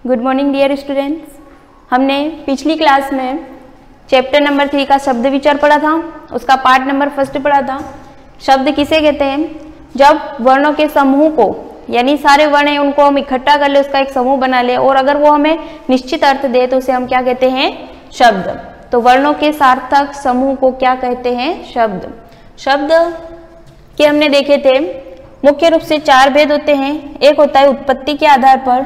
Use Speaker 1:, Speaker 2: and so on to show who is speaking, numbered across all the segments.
Speaker 1: Good morning dear students. हमने पिछली class में चैप्टर नंबर 3 का शब्द विचार पढ़ा था, उसका पार्ट नंबर 1 पढ़ा था। शब्द किसे कहते हैं? जब वर्णों के समूह को, यानी सारे वर्ण हैं उनको हम इकट्ठा कर ले, उसका एक समूह बना ले और अगर वो हमें निश्चित अर्थ दे तो उसे हम क्या कहते हैं? शब्द। तो वर्णों के सार्थक समूह को क्या कहते हैं? शब्द। शब्द के हमने देखे थे मुख्य रूप से 4 भेद होते हैं। एक होता है उत्पत्ति के आधार पर,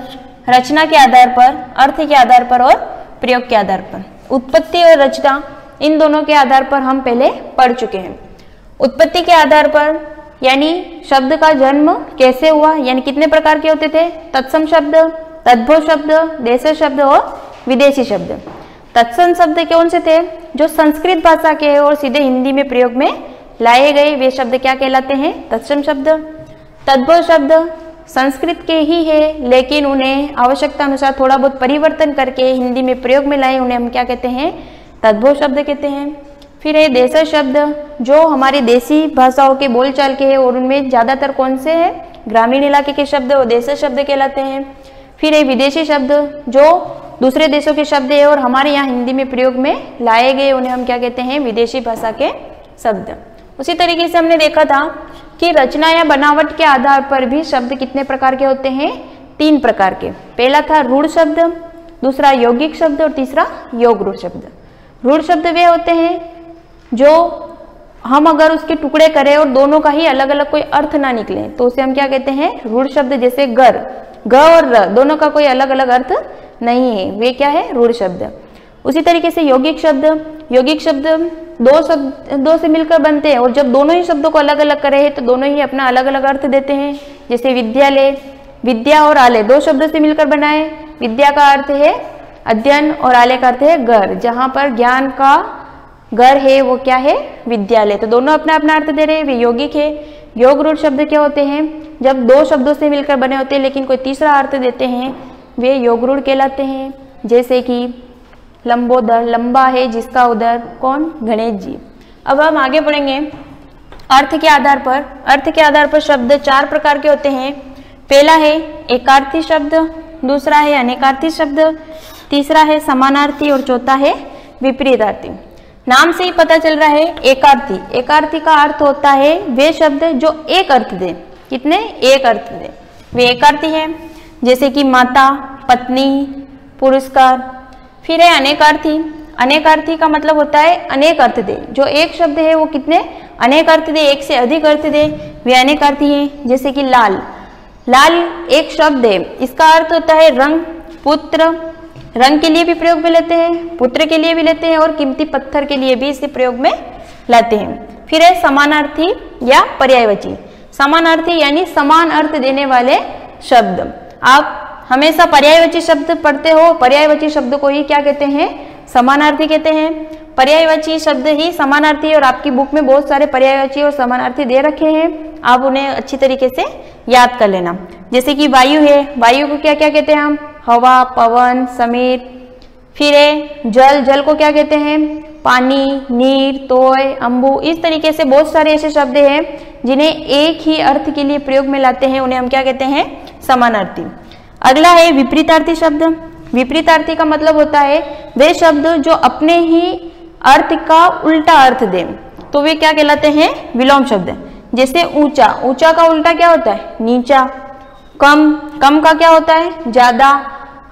Speaker 1: रचना के आधार पर, अर्थ के आधार पर और प्रयोग के आधार पर। उत्पत्ति और रचना इन दोनों के आधार पर हम पहले पढ़ चुके हैं। उत्पत्ति के आधार पर यानी शब्द का जन्म कैसे हुआ, यानी कितने प्रकार के होते थे? तत्सम शब्द, तद्भव शब्द, देश शब्द और विदेशी शब्द। तत्सम शब्द कौन से थे? जो संस्कृत भाषा के हैं और सीधे हिंदी में प्रयोग में लाए गए, वे शब्द क्या कहलाते हैं? तत्सम शब्द। तद्भव शब्द संस्कृत के ही है लेकिन उन्हें आवश्यकता अनुसार थोड़ा बहुत परिवर्तन करके हिंदी में प्रयोग में लाए, उन्हें हम क्या कहते हैं? तद्भव शब्द कहते हैं। फिर है देश शब्द, जो हमारी देसी भाषाओं के बोलचाल के हैं और उनमें ज्यादातर कौन से हैं? ग्रामीण इलाके के शब्द और देश शब्द कहलाते हैं। फिर है विदेशी शब्द, जो दूसरे देशों के शब्द है और हमारे यहाँ हिंदी में प्रयोग में लाए गए, उन्हें हम क्या कहते हैं? विदेशी भाषा के शब्द। उसी तरीके से हमने देखा था कि रचना या बनावट के आधार पर भी शब्द कितने प्रकार के होते हैं? 3 प्रकार के। पहला था रूढ़ शब्द, दूसरा यौगिक शब्द और तीसरा योग रूढ़ शब्द। रूढ़ शब्द वे होते हैं जो हम अगर उसके टुकड़े करें और दोनों का ही अलग अलग कोई अर्थ ना निकले तो उसे हम क्या कहते हैं? रूढ़ शब्द। जैसे घर, ग और र दोनों का कोई अलग अलग अर्थ नहीं है, वे क्या है? रूढ़ शब्द। उसी तरीके से यौगिक शब्द, यौगिक शब्द दो से मिलकर बनते हैं और जब दोनों ही शब्दों को अलग अलग करे हैं तो दोनों ही अपना अलग अलग अर्थ देते हैं। जैसे विद्यालय, विद्या और आलय 2 शब्दों से मिलकर बना है। विद्या का अर्थ है अध्ययन और आलय का अर्थ है घर। जहां पर ज्ञान का घर है वो क्या है? विद्यालय। तो दोनों अपना अपना अर्थ दे रहे हैं, वे यौगिक है। योग रूढ़ शब्द क्या होते हैं? जब 2 शब्दों से मिलकर बने होते हैं लेकिन कोई तीसरा अर्थ देते हैं, वे योग रूढ़ कहलाते हैं। जैसे कि लंबोदर, लंबा है जिसका उदर, कौन? गणेश जी। अब हम आगे बढ़ेंगे अर्थ के आधार पर। अर्थ के आधार पर शब्द 4 प्रकार के होते हैं। पहला है एकार्थी शब्द, दूसरा है अनेकार्थी शब्द, तीसरा है समानार्थी और चौथा है विपरीतार्थी। नाम से ही पता चल रहा है एकार्थी। एकार्थी का अर्थ होता है वे शब्द जो एक अर्थ दे। कितने? एक अर्थ दे, वे एकार्थी है। जैसे कि माता, पत्नी, पुरस्कार। फिर है अनेकार्थी। अनेकार्थी का मतलब होता है अनेक अर्थ दे। जो एक शब्द है वो कितने? अनेक अर्थ दे, एक से अधिक अर्थ दे, वे अनेकार्थी हैं। जैसे कि लाल, लाल एक शब्द है, इसका अर्थ होता है रंग, पुत्र। रंग के लिए भी प्रयोग में लेते हैं, पुत्र के लिए भी लेते हैं और कीमती पत्थर के लिए भी इसे प्रयोग में लाते हैं। फिर है समानार्थी या पर्यायवाची। समानार्थी यानी समान अर्थ देने वाले शब्द। आप हमेशा पर्यायवाची शब्द पढ़ते हो, पर्यायवाची शब्द को ही क्या कहते हैं? समानार्थी कहते हैं। पर्यायवाची शब्द ही समानार्थी, और आपकी बुक में बहुत सारे पर्यायवाची और समानार्थी दे रखे हैं, आप उन्हें अच्छी तरीके से याद कर लेना। जैसे कि वायु है, वायु को क्या क्या कहते हैं हम? हवा, पवन, समीर। फिर है जल, जल को क्या कहते हैं? पानी, नीर, तोय, अम्बु। इस तरीके से बहुत सारे ऐसे शब्द हैं जिन्हें एक ही अर्थ के लिए प्रयोग में लाते हैं, उन्हें हम क्या कहते हैं? समानार्थी। अगला है विपरीतार्थी शब्द। विपरीतार्थी का मतलब होता है वे शब्द जो अपने ही अर्थ का उल्टा अर्थ दें, तो वे क्या कहलाते हैं? विलोम शब्द। जैसे ऊंचा, ऊंचा का उल्टा क्या होता है? नीचा। कम, कम का क्या होता है? ज्यादा।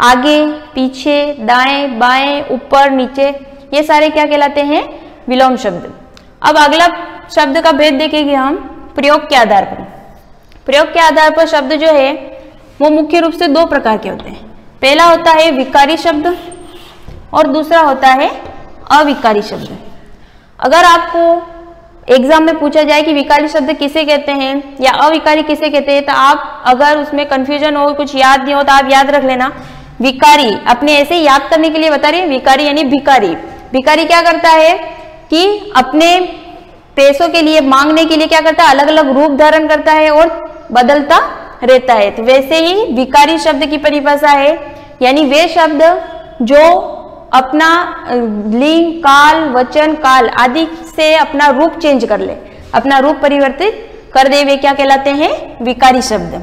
Speaker 1: आगे, पीछे, दाएं, बाएं, ऊपर, नीचे, ये सारे क्या कहलाते हैं? विलोम शब्द। अब अगला शब्द का भेद देखेंगे हम प्रयोग के आधार पर। प्रयोग के आधार पर शब्द जो है वो मुख्य रूप से 2 प्रकार के होते हैं। पहला होता है विकारी शब्द और दूसरा होता है अविकारी शब्द। अगर आपको एग्जाम में पूछा जाए कि विकारी शब्द किसे कहते हैं या अविकारी किसे कहते हैं, तो आप अगर उसमें कंफ्यूजन हो, कुछ याद नहीं हो, तो आप याद रख लेना विकारी। अपने ऐसे याद करने के लिए बता रही है। विकारी यानी भिखारी। भिखारी क्या करता है कि अपने पैसों के लिए मांगने के लिए क्या करता है? अलग अलग रूप धारण करता है और बदलता रहता है। तो वैसे ही विकारी शब्द की परिभाषा है, यानी वे शब्द जो अपना लिंग, काल, वचन, काल आदि से अपना रूप चेंज कर ले, अपना रूप परिवर्तित कर दे, वे क्या कहलाते हैं? विकारी शब्द।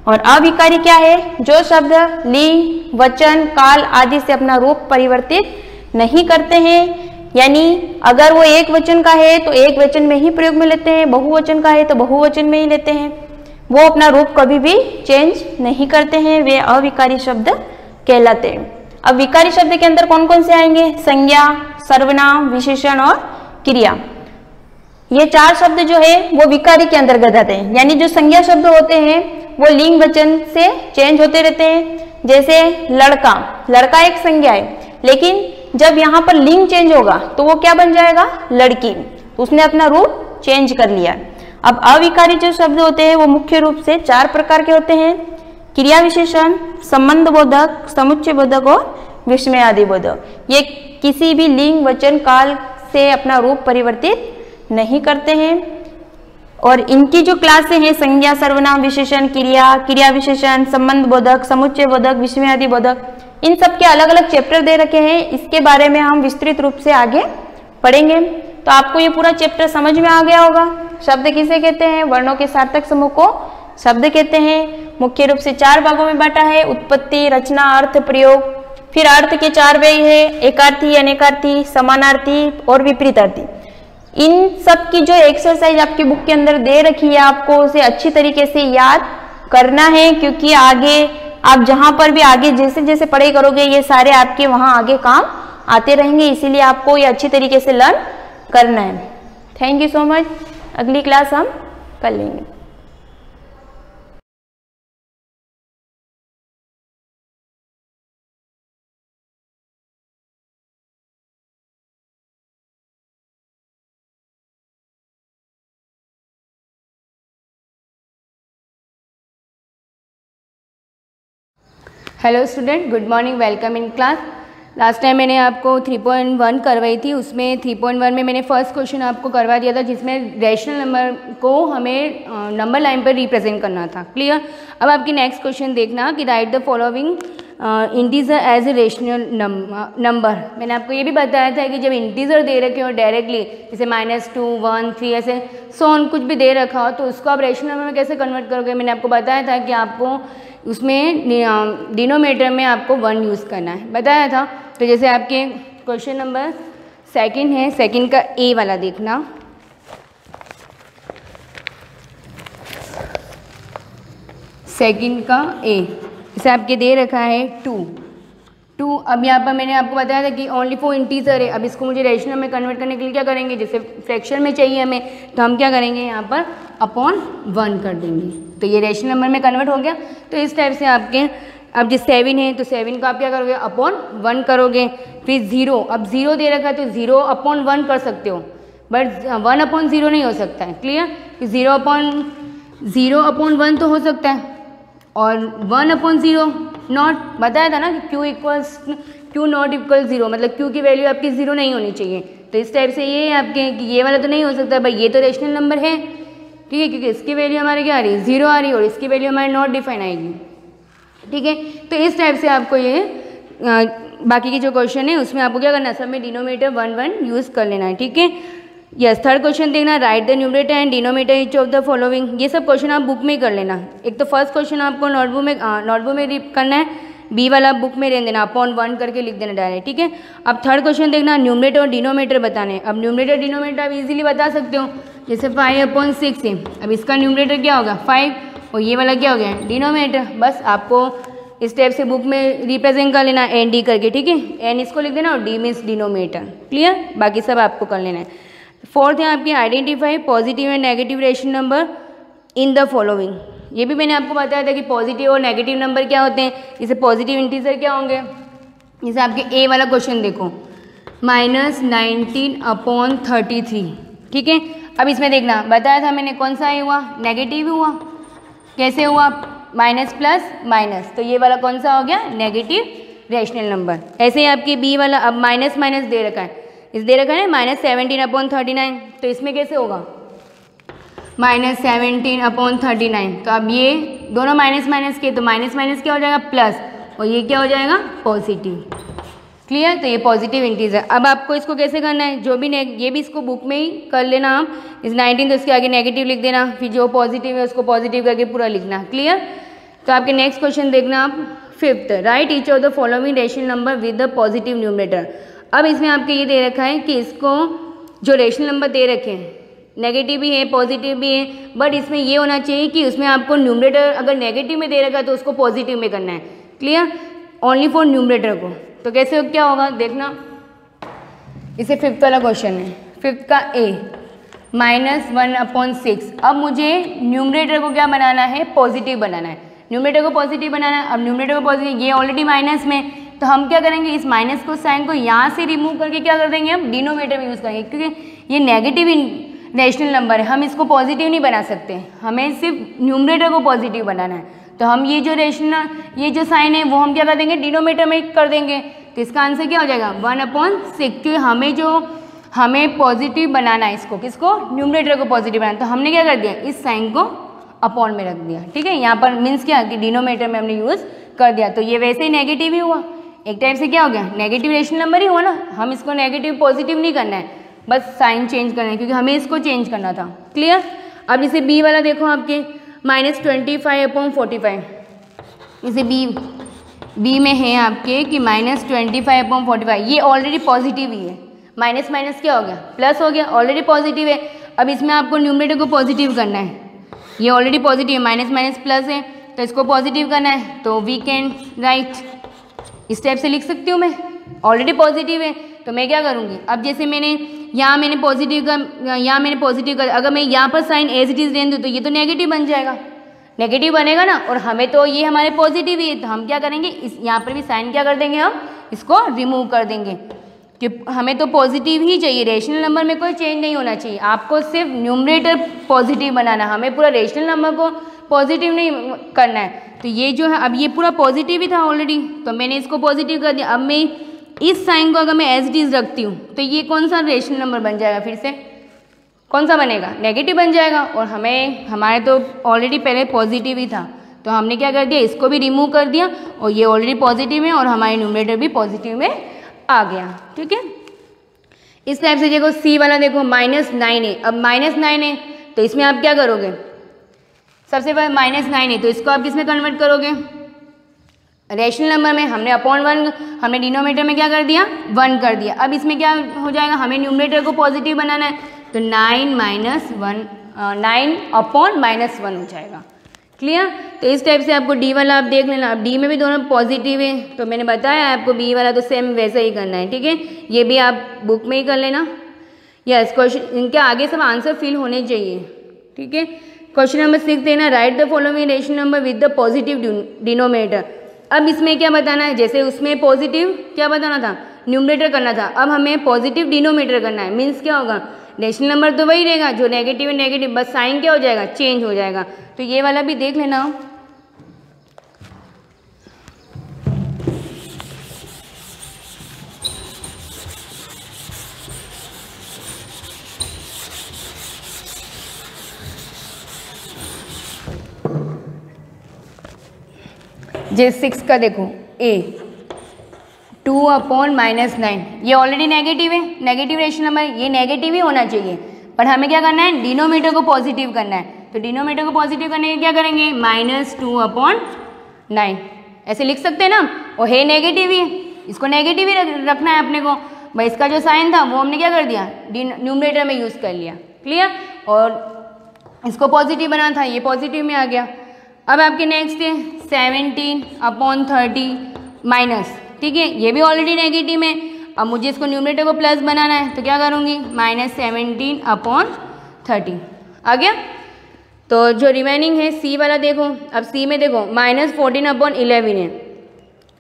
Speaker 1: और अविकारी क्या है? जो शब्द लिंग, वचन, काल आदि से अपना रूप परिवर्तित नहीं करते हैं, यानी अगर वो एक वचन का है तो एक वचन में ही प्रयोग में लेते हैं, बहुवचन का है तो बहुवचन में ही लेते हैं, वो अपना रूप कभी भी चेंज नहीं करते हैं, वे अविकारी शब्द कहलाते हैं। अब विकारी शब्द के अंदर कौन कौन से आएंगे? संज्ञा, सर्वनाम, विशेषण और क्रिया। ये चार शब्द जो है वो विकारी के अंतर्गत आते हैं, यानी जो संज्ञा शब्द होते हैं वो लिंग वचन से चेंज होते रहते हैं। जैसे लड़का, लड़का एक संज्ञा है, लेकिन जब यहाँ पर लिंग चेंज होगा तो वो क्या बन जाएगा? लड़की। तो उसने अपना रूप चेंज कर लिया। अब अविकारी जो शब्द होते हैं वो मुख्य रूप से चार प्रकार के होते हैं: क्रिया विशेषण, संबंध बोधक, समुच्चय बोधक और विस्मयादि बोधक। ये किसी भी लिंग, वचन, काल से अपना रूप परिवर्तित नहीं करते हैं। और इनकी जो क्लासें हैं संज्ञा, सर्वनाम, विशेषण, क्रिया, क्रिया विशेषण, संबंध बोधक, समुच्चय बोधक, विस्मयादि बोधक, इन सब के अलग अलग चैप्टर दे रखे हैं। इसके बारे में हम विस्तृत रूप से आगे पढ़ेंगे। तो आपको ये पूरा चैप्टर समझ में आ गया होगा। शब्द किसे कहते हैं? वर्णों के सार्थक समूह को शब्द कहते हैं। मुख्य रूप से चार भागों में बांटा है: उत्पत्ति, रचना, अर्थ, प्रयोग। फिर अर्थ के चार व्यय है: एकार्थी, अनेकार्थी, समानार्थी और विपरीतार्थी। इन सब की जो एक्सरसाइज आपकी बुक के अंदर दे रखी है, आपको उसे अच्छी तरीके से याद करना है, क्योंकि आगे आप जहां पर भी आगे जैसे जैसे पढ़ाई करोगे ये सारे आपके वहां आगे काम आते रहेंगे, इसीलिए आपको ये अच्छी तरीके से लर्न करना है। Thank you so much. अगली क्लास हम कर लेंगे।
Speaker 2: Hello student, good morning, welcome in class. Last time मैंने आपको 3.1 करवाई थी। उसमें 3.1 में मैंने फर्स्ट क्वेश्चन आपको करवा दिया था, जिसमें रैशनल नंबर को हमें नंबर लाइन पर रिप्रेजेंट करना था। क्लियर? अब आपकी नेक्स्ट क्वेश्चन देखना कि write the following integer as a rational number. मैंने आपको ये भी बताया था कि जब इंटीजर दे रखे हो डायरेक्टली, जैसे -2, 1, 3 ऐसे सोन कुछ भी दे रखा हो, तो उसको आप रेशनल नंबर में कैसे कन्वर्ट करोगे। मैंने आपको बताया था कि आपको उसमें डिनोमिनेटर में आपको 1 यूज़ करना है, बताया था। तो जैसे आपके क्वेश्चन नंबर सेकंड है, सेकंड का ए वाला देखना। सेकंड का ए जैसे आपके दे रखा है 2। अब यहाँ पर मैंने आपको बताया था कि ओनली फॉर इंटीजर है। अब इसको मुझे रेशनल में कन्वर्ट करने के लिए क्या करेंगे, जैसे फ्रैक्शन में चाहिए हमें, तो हम क्या करेंगे यहाँ पर अपॉन 1 कर देंगे, तो ये रेशनल नंबर में कन्वर्ट हो गया। तो इस टाइप से आपके अब जिस 7 है तो 7 को आप क्या करोगे, अपॉन 1 करोगे। फिर 0, अब 0 दे रखा है तो 0 अपॉन 1 कर सकते हो, बट 1 अपॉन 0 नहीं हो सकता है। क्लियर? 0 अपॉन 1 तो हो सकता है, और 1 अपॉन 0 नॉट। बताया था ना कि क्यू नॉट इक्वल 0, मतलब क्यू की वैल्यू आपकी 0 नहीं होनी चाहिए। तो इस टाइप से ये आपके कि ये वाला तो नहीं हो सकता भाई, ये तो रेशनल नंबर है, ठीक है, क्योंकि इसकी वैल्यू हमारे क्या आ रही है, 0 आ रही है, और इसकी वैल्यू हमारे नॉट डिफाइन आएगी। ठीक है, तो इस टाइप से आपको ये बाकी के जो क्वेश्चन है उसमें आपको क्या करना है, सब में डिनोमिनेटर 1 यूज़ कर लेना है। ठीक है, यस। थर्ड क्वेश्चन देखना, right the numerator and denominator each of the following. ये सब क्वेश्चन आप बुक में ही कर लेना। एक तो फर्स्ट क्वेश्चन आपको नोटबुक में करना है, बी वाला बुक में रहने देना, अपॉन 1 करके लिख देना डायरेक्ट। ठीक है, अब थर्ड क्वेश्चन देखना, न्यूमरेटर और डिनोमिनेटर बताने। अब न्यूमरेटर डिनोमिनेटर आप इजीली बता सकते हो, जैसे 5/6 है। अब इसका न्यूमरेटर क्या होगा 5, और ये वाला क्या हो गया डिनोमिनेटर। बस आपको इस टाइप से बुक में रिप्रेजेंट कर लेना एन डी करके। ठीक है, एन इसको लिख देना और डी मीन्स डिनोमिनेटर। क्लियर? बाकी सब आपको कर लेना है। फोर्थ है आपकी identify positive and negative rational number in the following. ये भी मैंने आपको बताया था कि पॉजिटिव और नेगेटिव नंबर क्या होते हैं। जैसे पॉजिटिव इंटीजर क्या होंगे, जैसे आपके ए वाला क्वेश्चन देखो, -19/33। ठीक है, अब इसमें देखना, बताया था मैंने कौन सा हुआ, नेगेटिव हुआ। कैसे हुआ, माइनस प्लस माइनस, तो ये वाला कौन सा हो गया, नेगेटिव रेशनल नंबर। ऐसे ही आपके बी वाला, अब माइनस माइनस दे रखा है, इस दे रखा है ना -17/39, तो इसमें कैसे होगा -17/39। तो अब ये दोनों माइनस माइनस के, तो माइनस माइनस क्या हो जाएगा प्लस, और ये क्या हो जाएगा पॉजिटिव। क्लियर? तो ये पॉजिटिव इंटीजर। अब आपको इसको कैसे करना है, जो भी ये भी इसको बुक में ही कर लेना आप, इस 19 तो इसके आगे नेगेटिव लिख देना, फिर जो पॉजिटिव है उसको पॉजिटिव करके पूरा लिखना। क्लियर? तो आपके नेक्स्ट क्वेश्चन देखना आप 5th, right each of the following rational number with the positive numerator. अब इसमें आपके ये दे रखा है कि इसको जो रेशनल नंबर दे रखे हैं नेगेटिव भी है पॉजिटिव भी है, बट इसमें ये होना चाहिए कि उसमें आपको न्यूमरेटर अगर नेगेटिव में दे रखा है तो उसको पॉजिटिव में करना है। क्लियर? ओनली फॉर न्यूमरेटर को। तो कैसे क्या होगा देखना, इसे 5th वाला क्वेश्चन है, 5th का A -1/6। अब मुझे न्यूमरेटर को क्या बनाना है, पॉजिटिव बनाना है। न्यूमरेटर को पॉजिटिव बनाना है। अब न्यूमरेटर को पॉजिटिव, ये ऑलरेडी माइनस में, तो हम क्या करेंगे, इस माइनस को साइन को यहाँ से रिमूव करके क्या कर देंगे, हम डिनोमिनेटर में यूज़ करेंगे, क्योंकि ये नेगेटिव रेशनल नंबर है, हम इसको पॉजिटिव नहीं बना सकते, हमें सिर्फ न्यूमरेटर को पॉजिटिव बनाना है। तो हम ये जो रेशनल, ये जो साइन है वो हम क्या कर देंगे, डिनोमिनेटर में कर देंगे। तो इसका आंसर क्या हो जाएगा, 1/6, क्योंकि हमें पॉजिटिव बनाना है इसको, किसको, न्यूमरेटर को पॉजिटिव बनाना। तो हमने क्या कर दिया, इस साइन को अपॉन में रख दिया। ठीक है, यहाँ पर मीन्स क्या कि डिनोमिनेटर में हमने यूज़ कर दिया। तो ये वैसे ही नेगेटिव ही हुआ, एक टाइप से क्या हो गया, नेगेटिव रेशनल नंबर ही हुआ ना। हम इसको नेगेटिव पॉजिटिव नहीं करना है, बस साइन चेंज करना है, क्योंकि हमें इसको चेंज करना था। क्लियर? अब जैसे बी वाला देखो आपके -25/45, जैसे बी में है आपके कि -25/45, ये ऑलरेडी पॉजिटिव ही है, माइनस माइनस क्या हो गया, प्लस हो गया, ऑलरेडी पॉजिटिव है। अब इसमें आपको न्यूमरेटर को पॉजिटिव करना है, ये ऑलरेडी पॉजिटिव है, माइनस माइनस प्लस है, तो इसको पॉजिटिव करना है। तो वी कैन राइट, इस टाइप से लिख सकती हूँ मैं, ऑलरेडी पॉजिटिव है। तो मैं क्या करूँगी, अब जैसे यहाँ मैंने पॉजिटिव का, अगर मैं यहाँ पर साइन एज इट इज रहने दूँ तो ये तो नेगेटिव बन जाएगा, नेगेटिव बनेगा ना, और हमें तो ये हमारे पॉजिटिव ही है। तो हम क्या करेंगे, इस यहाँ पर भी साइन क्या कर देंगे, हम इसको रिमूव कर देंगे, कि हमें तो पॉजिटिव ही चाहिए, रेशनल नंबर में कोई चेंज नहीं होना चाहिए। आपको सिर्फ न्यूमरेटर पॉजिटिव बनाना, हमें पूरा रेशनल नंबर को पॉजिटिव नहीं करना है। तो ये जो है, अब ये पूरा पॉजिटिव ही था ऑलरेडी, तो मैंने इसको पॉजिटिव कर दिया। अब मैं इस साइन को अगर मैं एज इट इज रखती हूँ तो ये कौन सा रेशनल नंबर बन जाएगा, फिर से कौन सा बनेगा, नेगेटिव बन जाएगा। और हमारे तो ऑलरेडी पहले पॉजिटिव ही था, तो हमने क्या कर दिया, इसको भी रिमूव कर दिया, और ये ऑलरेडी पॉजिटिव है और हमारे न्यूमरेटर भी पॉजिटिव में आ गया। ठीक है, इस टाइप से देखो सी वाला देखो -9 है। अब -9 है तो इसमें आप क्या करोगे, सबसे पहले -9 है तो इसको आप किसमें कन्वर्ट करोगे, रेशनल नंबर में। हमने अपॉन 1, हमने डिनोमिनेटर में क्या कर दिया, 1 कर दिया। अब इसमें क्या हो जाएगा, हमें न्यूमरेटर को पॉजिटिव बनाना है, तो 9/-1 हो जाएगा। क्लियर? तो इस टाइप से आपको डी वाला आप देख लेना। अब डी में भी दोनों पॉजिटिव है, तो मैंने बताया आपको बी वाला तो सेम वैसा ही करना है। ठीक है, ये भी आप बुक में ही कर लेना। यस, क्वेश्चन इनके आगे सब आंसर फिल होने चाहिए। ठीक है, क्वेश्चन नंबर 6 देना, right the following rational number with the positive denominator. अब इसमें क्या बताना है, जैसे उसमें पॉजिटिव क्या बताना था, न्यूमरेटर करना था, अब हमें पॉजिटिव डिनोमिनेटर करना है। मीन्स क्या होगा, रेशनल नंबर तो वही रहेगा, जो नेगेटिव है नेगेटिव, बस साइन क्या हो जाएगा, चेंज हो जाएगा। तो ये वाला भी देख लेना। जे 6 का देखो A 2/-9, ये ऑलरेडी नेगेटिव है, नेगेटिव रेशनल नंबर, ये नेगेटिव ही होना चाहिए, पर हमें क्या करना है, डिनोमिनेटर को पॉजिटिव करना है। तो डिनोमिनेटर को पॉजिटिव करने के क्या करेंगे, -2/9 ऐसे लिख सकते हैं ना, और है नेगेटिव ही, इसको नेगेटिव ही रखना है अपने को। भाई इसका जो साइन था वो हमने क्या कर दिया, न्यूमरेटर में यूज़ कर लिया। क्लियर? और इसको पॉजिटिव बनाना था, ये पॉजिटिव में आ गया। अब आपके नेक्स्ट है 17/30 माइनस, ठीक है, ये भी ऑलरेडी नेगेटिव है। अब मुझे इसको न्यूमरेटर को प्लस बनाना है, तो क्या करूँगी, -17/30 आ गया। तो जो रिमेनिंग है सी वाला देखो, अब सी में देखो -14/11 है,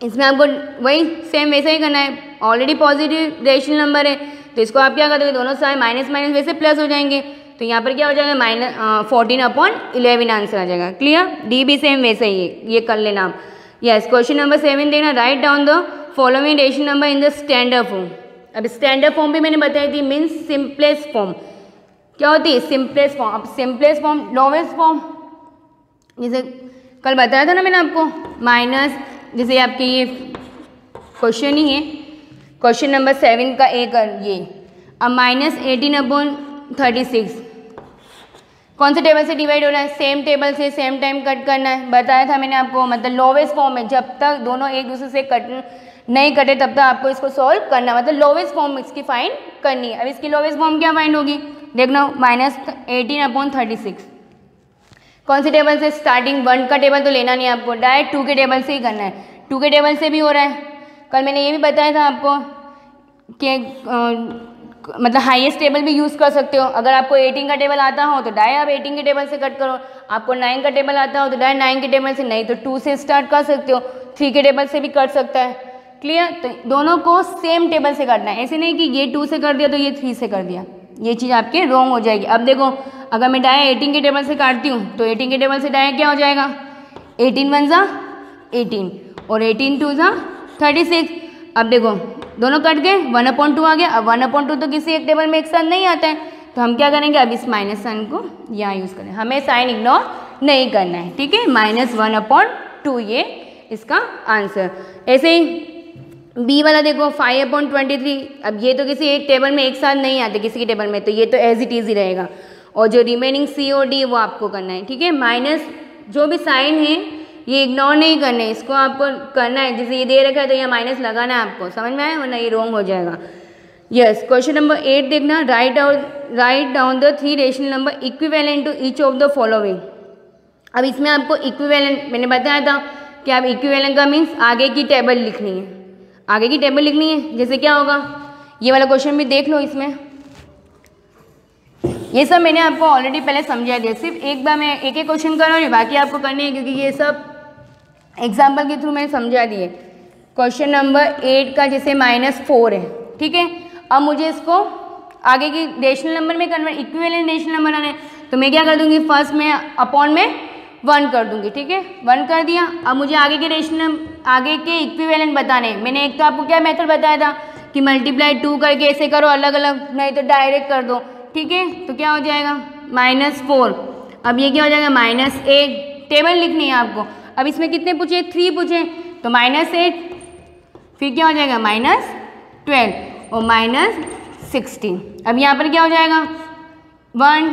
Speaker 2: इसमें आपको वही सेम वैसा ही करना है, ऑलरेडी पॉजिटिव रेशनल नंबर है, तो इसको आप क्या कर दोगे, दोनों साइड माइनस माइनस वैसे प्लस हो जाएंगे, तो यहाँ पर क्या हो जाएगा, -14/11 आंसर आ जाएगा। क्लियर? डी भी सेम वैसा ही है, ये कर लेना आप। यस, क्वेश्चन नंबर 7 देना, right down the following rational number in the standard form. अब स्टैंडर्ड फॉर्म भी मैंने बताई थी, मीन्स सिंपलेस्ट फॉर्म। क्या होती है सिंपलेस्ट फॉर्म? अब सिंपलेस्ट फॉर्म, लोवेस्ट फॉर्म, जैसे कल बताया था ना मैंने आपको, माइनस, जैसे आपके ये क्वेश्चन ही है, क्वेश्चन नंबर 7 का ए कर ये, अब -18/36, कौन से टेबल से डिवाइड हो रहा है, सेम टेबल से सेम टाइम कट करना है, बताया था मैंने आपको, मतलब लोवेस्ट फॉर्म में जब तक दोनों एक दूसरे से कट नहीं कटे तब तक आपको इसको सॉल्व करना, मतलब लोवेस्ट फॉर्म इसकी फाइंड करनी है। अब इसकी लोवेस्ट फॉर्म क्या फाइंड होगी, देखना -18/36। कौन से टेबल से, स्टार्टिंग 1 का टेबल तो लेना नहीं है आपको, डायरेक्ट 2 के टेबल से ही करना है। 2 के टेबल से भी हो रहा है, कल मैंने ये भी बताया था आपको कि मतलब हाईएस्ट टेबल भी यूज़ कर सकते हो। अगर आपको 18 का टेबल आता हो तो डायरेक्ट आप 18 के टेबल से कट करो, आपको 9 का टेबल आता हो तो डायरेक्ट 9 के टेबल से, नहीं तो 2 से स्टार्ट कर सकते हो, 3 के टेबल से भी कर सकता है। क्लियर, तो दोनों को सेम टेबल से करना है, ऐसे नहीं कि ये 2 से कर दिया तो ये 3 से कर दिया, ये चीज़ आपके रॉन्ग हो जाएगी। अब देखो अगर मैं डायरेक्ट 18 के टेबल से काटती हूँ तो 18 के टेबल से डायरेक्ट क्या हो जाएगा, 18 1 ज़ा 18 और 18 2 ज़ा 36। अब देखो दोनों कट गए, 1/2 आ गया। अब 1/2 तो किसी एक टेबल में एक साथ नहीं आता है, तो हम क्या करेंगे, अब इस माइनस साइन को यहाँ यूज़ करें, हमें साइन इग्नोर नहीं करना है, ठीक है। -1/2 ये इसका आंसर। ऐसे ही बी वाला देखो 5/23। अब ये तो किसी एक टेबल में एक साथ नहीं आते किसी के टेबल में, तो ये तो एज इट इज ही रहेगा, और जो रिमेनिंग सी और डी वो आपको करना है, ठीक है। माइनस जो भी साइन है ये इग्नोर नहीं करना है, इसको आपको करना है। जैसे ये दे रखा है तो यहाँ माइनस लगाना है आपको, समझ में आया, वरना ये रॉन्ग हो जाएगा। यस, क्वेश्चन नंबर 8 देखना, write down the 3 rational number equivalent to each of the following. अब इसमें आपको इक्विवेलेंट मैंने बताया था कि आप इक्विवेलेंट का मीन्स आगे की टेबल लिखनी है, आगे की टेबल लिखनी है। जैसे क्या होगा, ये वाला क्वेश्चन भी देख लो, इसमें ये सब मैंने आपको ऑलरेडी पहले समझा दिया, सिर्फ एक बार मैं एक एक क्वेश्चन कर रहा हूँ, बाकी आपको करनी है क्योंकि ये सब एग्जाम्पल के थ्रू मैंने समझा दिए। क्वेश्चन नंबर 8 का जैसे -4 है, ठीक है। अब मुझे इसको आगे की रेशनल नंबर में कन्वर्ट, इक्विवेलेंट रेशनल नंबर आने, तो मैं क्या कर दूंगी, फर्स्ट में अपॉन में 1 कर दूंगी, ठीक है। 1 कर दिया। अब मुझे आगे के रेशनल, आगे के इक्विवेलेंट बताने, मैंने एक तो आपको क्या मेथड बताया था कि मल्टीप्लाई 2 करके ऐसे करो अलग अलग, नहीं तो डायरेक्ट कर दो, ठीक है। तो क्या हो जाएगा -4। अब ये क्या हो जाएगा -8, टेबल लिखनी है आपको। अब इसमें कितने पूछे, 3 पूछे, तो -8, फिर क्या हो जाएगा -12 और -16। अब यहाँ पर क्या हो जाएगा 1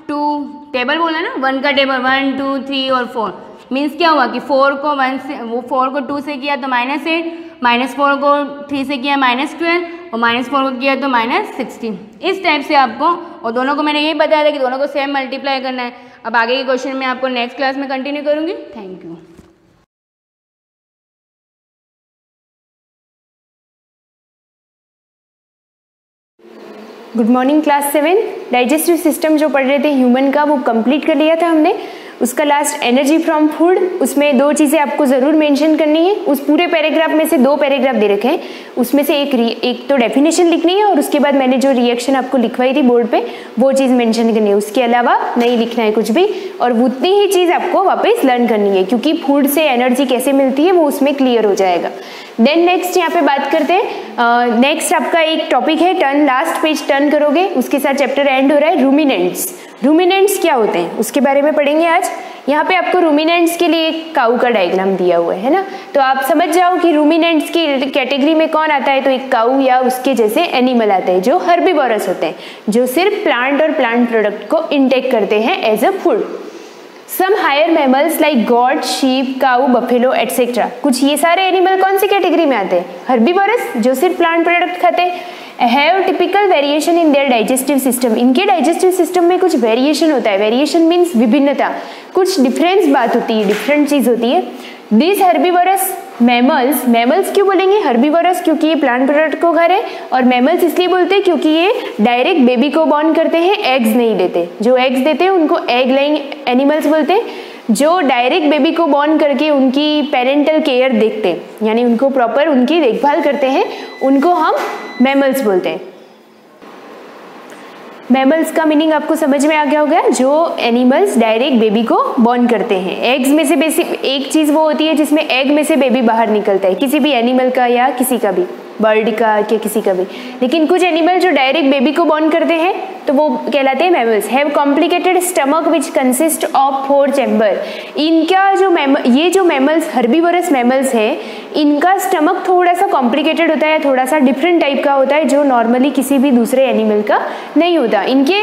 Speaker 2: 2, टेबल बोला ना 1 का टेबल, 1 2 3 और 4, मीन्स क्या हुआ कि 4 को 1 से, वो 4 को 2 से किया तो -8, -4 को 3 से किया -12 और -4 को किया तो -16। इस टाइप से आपको, और दोनों को मैंने यही बताया था कि दोनों को सेम मल्टीप्लाई करना है। अब आगे के क्वेश्चन में आपको नेक्स्ट क्लास में कंटिन्यू करूँगी। Thank you.
Speaker 3: Good morning class 7। Digestive system जो पढ़ रहे थे ह्यूमन का, वो कंप्लीट कर लिया था हमने। उसका लास्ट एनर्जी फ्रॉम फूड, उसमें 2 चीज़ें आपको ज़रूर मेंशन करनी है। उस पूरे पैराग्राफ में से 2 पैराग्राफ दे रखे हैं, उसमें से एक तो डेफिनेशन लिखनी है और उसके बाद मैंने जो रिएक्शन आपको लिखवाई थी बोर्ड पे वो चीज़ मेंशन करनी है। उसके अलावा नहीं लिखना है कुछ भी, और उतनी ही चीज़ आपको वापस लर्न करनी है, क्योंकि फूड से एनर्जी कैसे मिलती है वो उसमें क्लियर हो जाएगा। देन नेक्स्ट यहाँ पे बात करते हैं, नेक्स्ट आपका एक टॉपिक है टर्न, लास्ट पेज टर्न करोगे, उसके साथ चैप्टर एंड हो रहा है। रूमिनेंट्स, रूमिनेंट्स क्या होते हैं उसके बारे में पढ़ेंगे आज। यहाँ पे आपको रूमिनेंट्स के लिए एक काऊ का डायग्राम दिया हुआ है ना, तो आप समझ जाओ कि रूमिनेंट्स की कैटेगरी में कौन आता है। तो एक काऊ या उसके जैसे एनिमल आते हैं जो हर्बीवोरस होते हैं, जो सिर्फ प्लांट और प्लांट प्रोडक्ट को इंटेक करते हैं as a food. Some higher mammals like goat, sheep, cow, buffalo etcetera, कुछ ये सारे एनिमल कौन सी कैटेगरी में आते हैं, हर्बीवोरस, जो सिर्फ प्लांट प्रोडक्ट खाते हैं। Have typical variation in their digestive system, इनके डाइजेस्टिव सिस्टम में कुछ वेरिएशन होता है। वेरिएशन मीन्स विभिन्नता, कुछ डिफरेंस बात होती है, डिफरेंट चीज होती है। दिस हर्बीवोरस मैमल्स, मैमल्स क्यों बोलेंगे हर्बीवोरस, क्योंकि ये प्लांट प्रोडक्ट को खा रहे हैं, और मैमल्स इसलिए बोलते हैं क्योंकि ये डायरेक्ट बेबी को बॉर्न करते हैं, एग्स नहीं देते। जो एग्स देते हैं उनको एग लेइंग एनिमल्स बोलते हैं। जो डायरेक्ट बेबी को बॉर्न करके उनकी पेरेंटल केयर देखते हैं, यानी उनको प्रॉपर उनकी देखभाल करते हैं, उनको हम मैमल्स बोलते हैं। मैमल्स का मीनिंग आपको समझ में आ गया होगा, जो एनिमल्स डायरेक्ट बेबी को बॉर्न करते हैं। एग्स में से बेसिक एक चीज वो होती है जिसमें एग में से बेबी बाहर निकलता है, किसी भी एनिमल का या किसी का भी, बर्ड का या किसी का भी। लेकिन कुछ एनिमल जो डायरेक्ट बेबी को बॉर्न करते हैं तो वो कहलाते हैं mammals. Have complicated stomach which consist of 4 chamber. इनका जो मैमल्स हर्बीवोरस मैमल्स है, इनका स्टमक थोड़ा सा कॉम्प्लिकेटेड होता है, थोड़ा सा डिफरेंट टाइप का होता है, जो नॉर्मली किसी भी दूसरे एनिमल का नहीं होता। इनके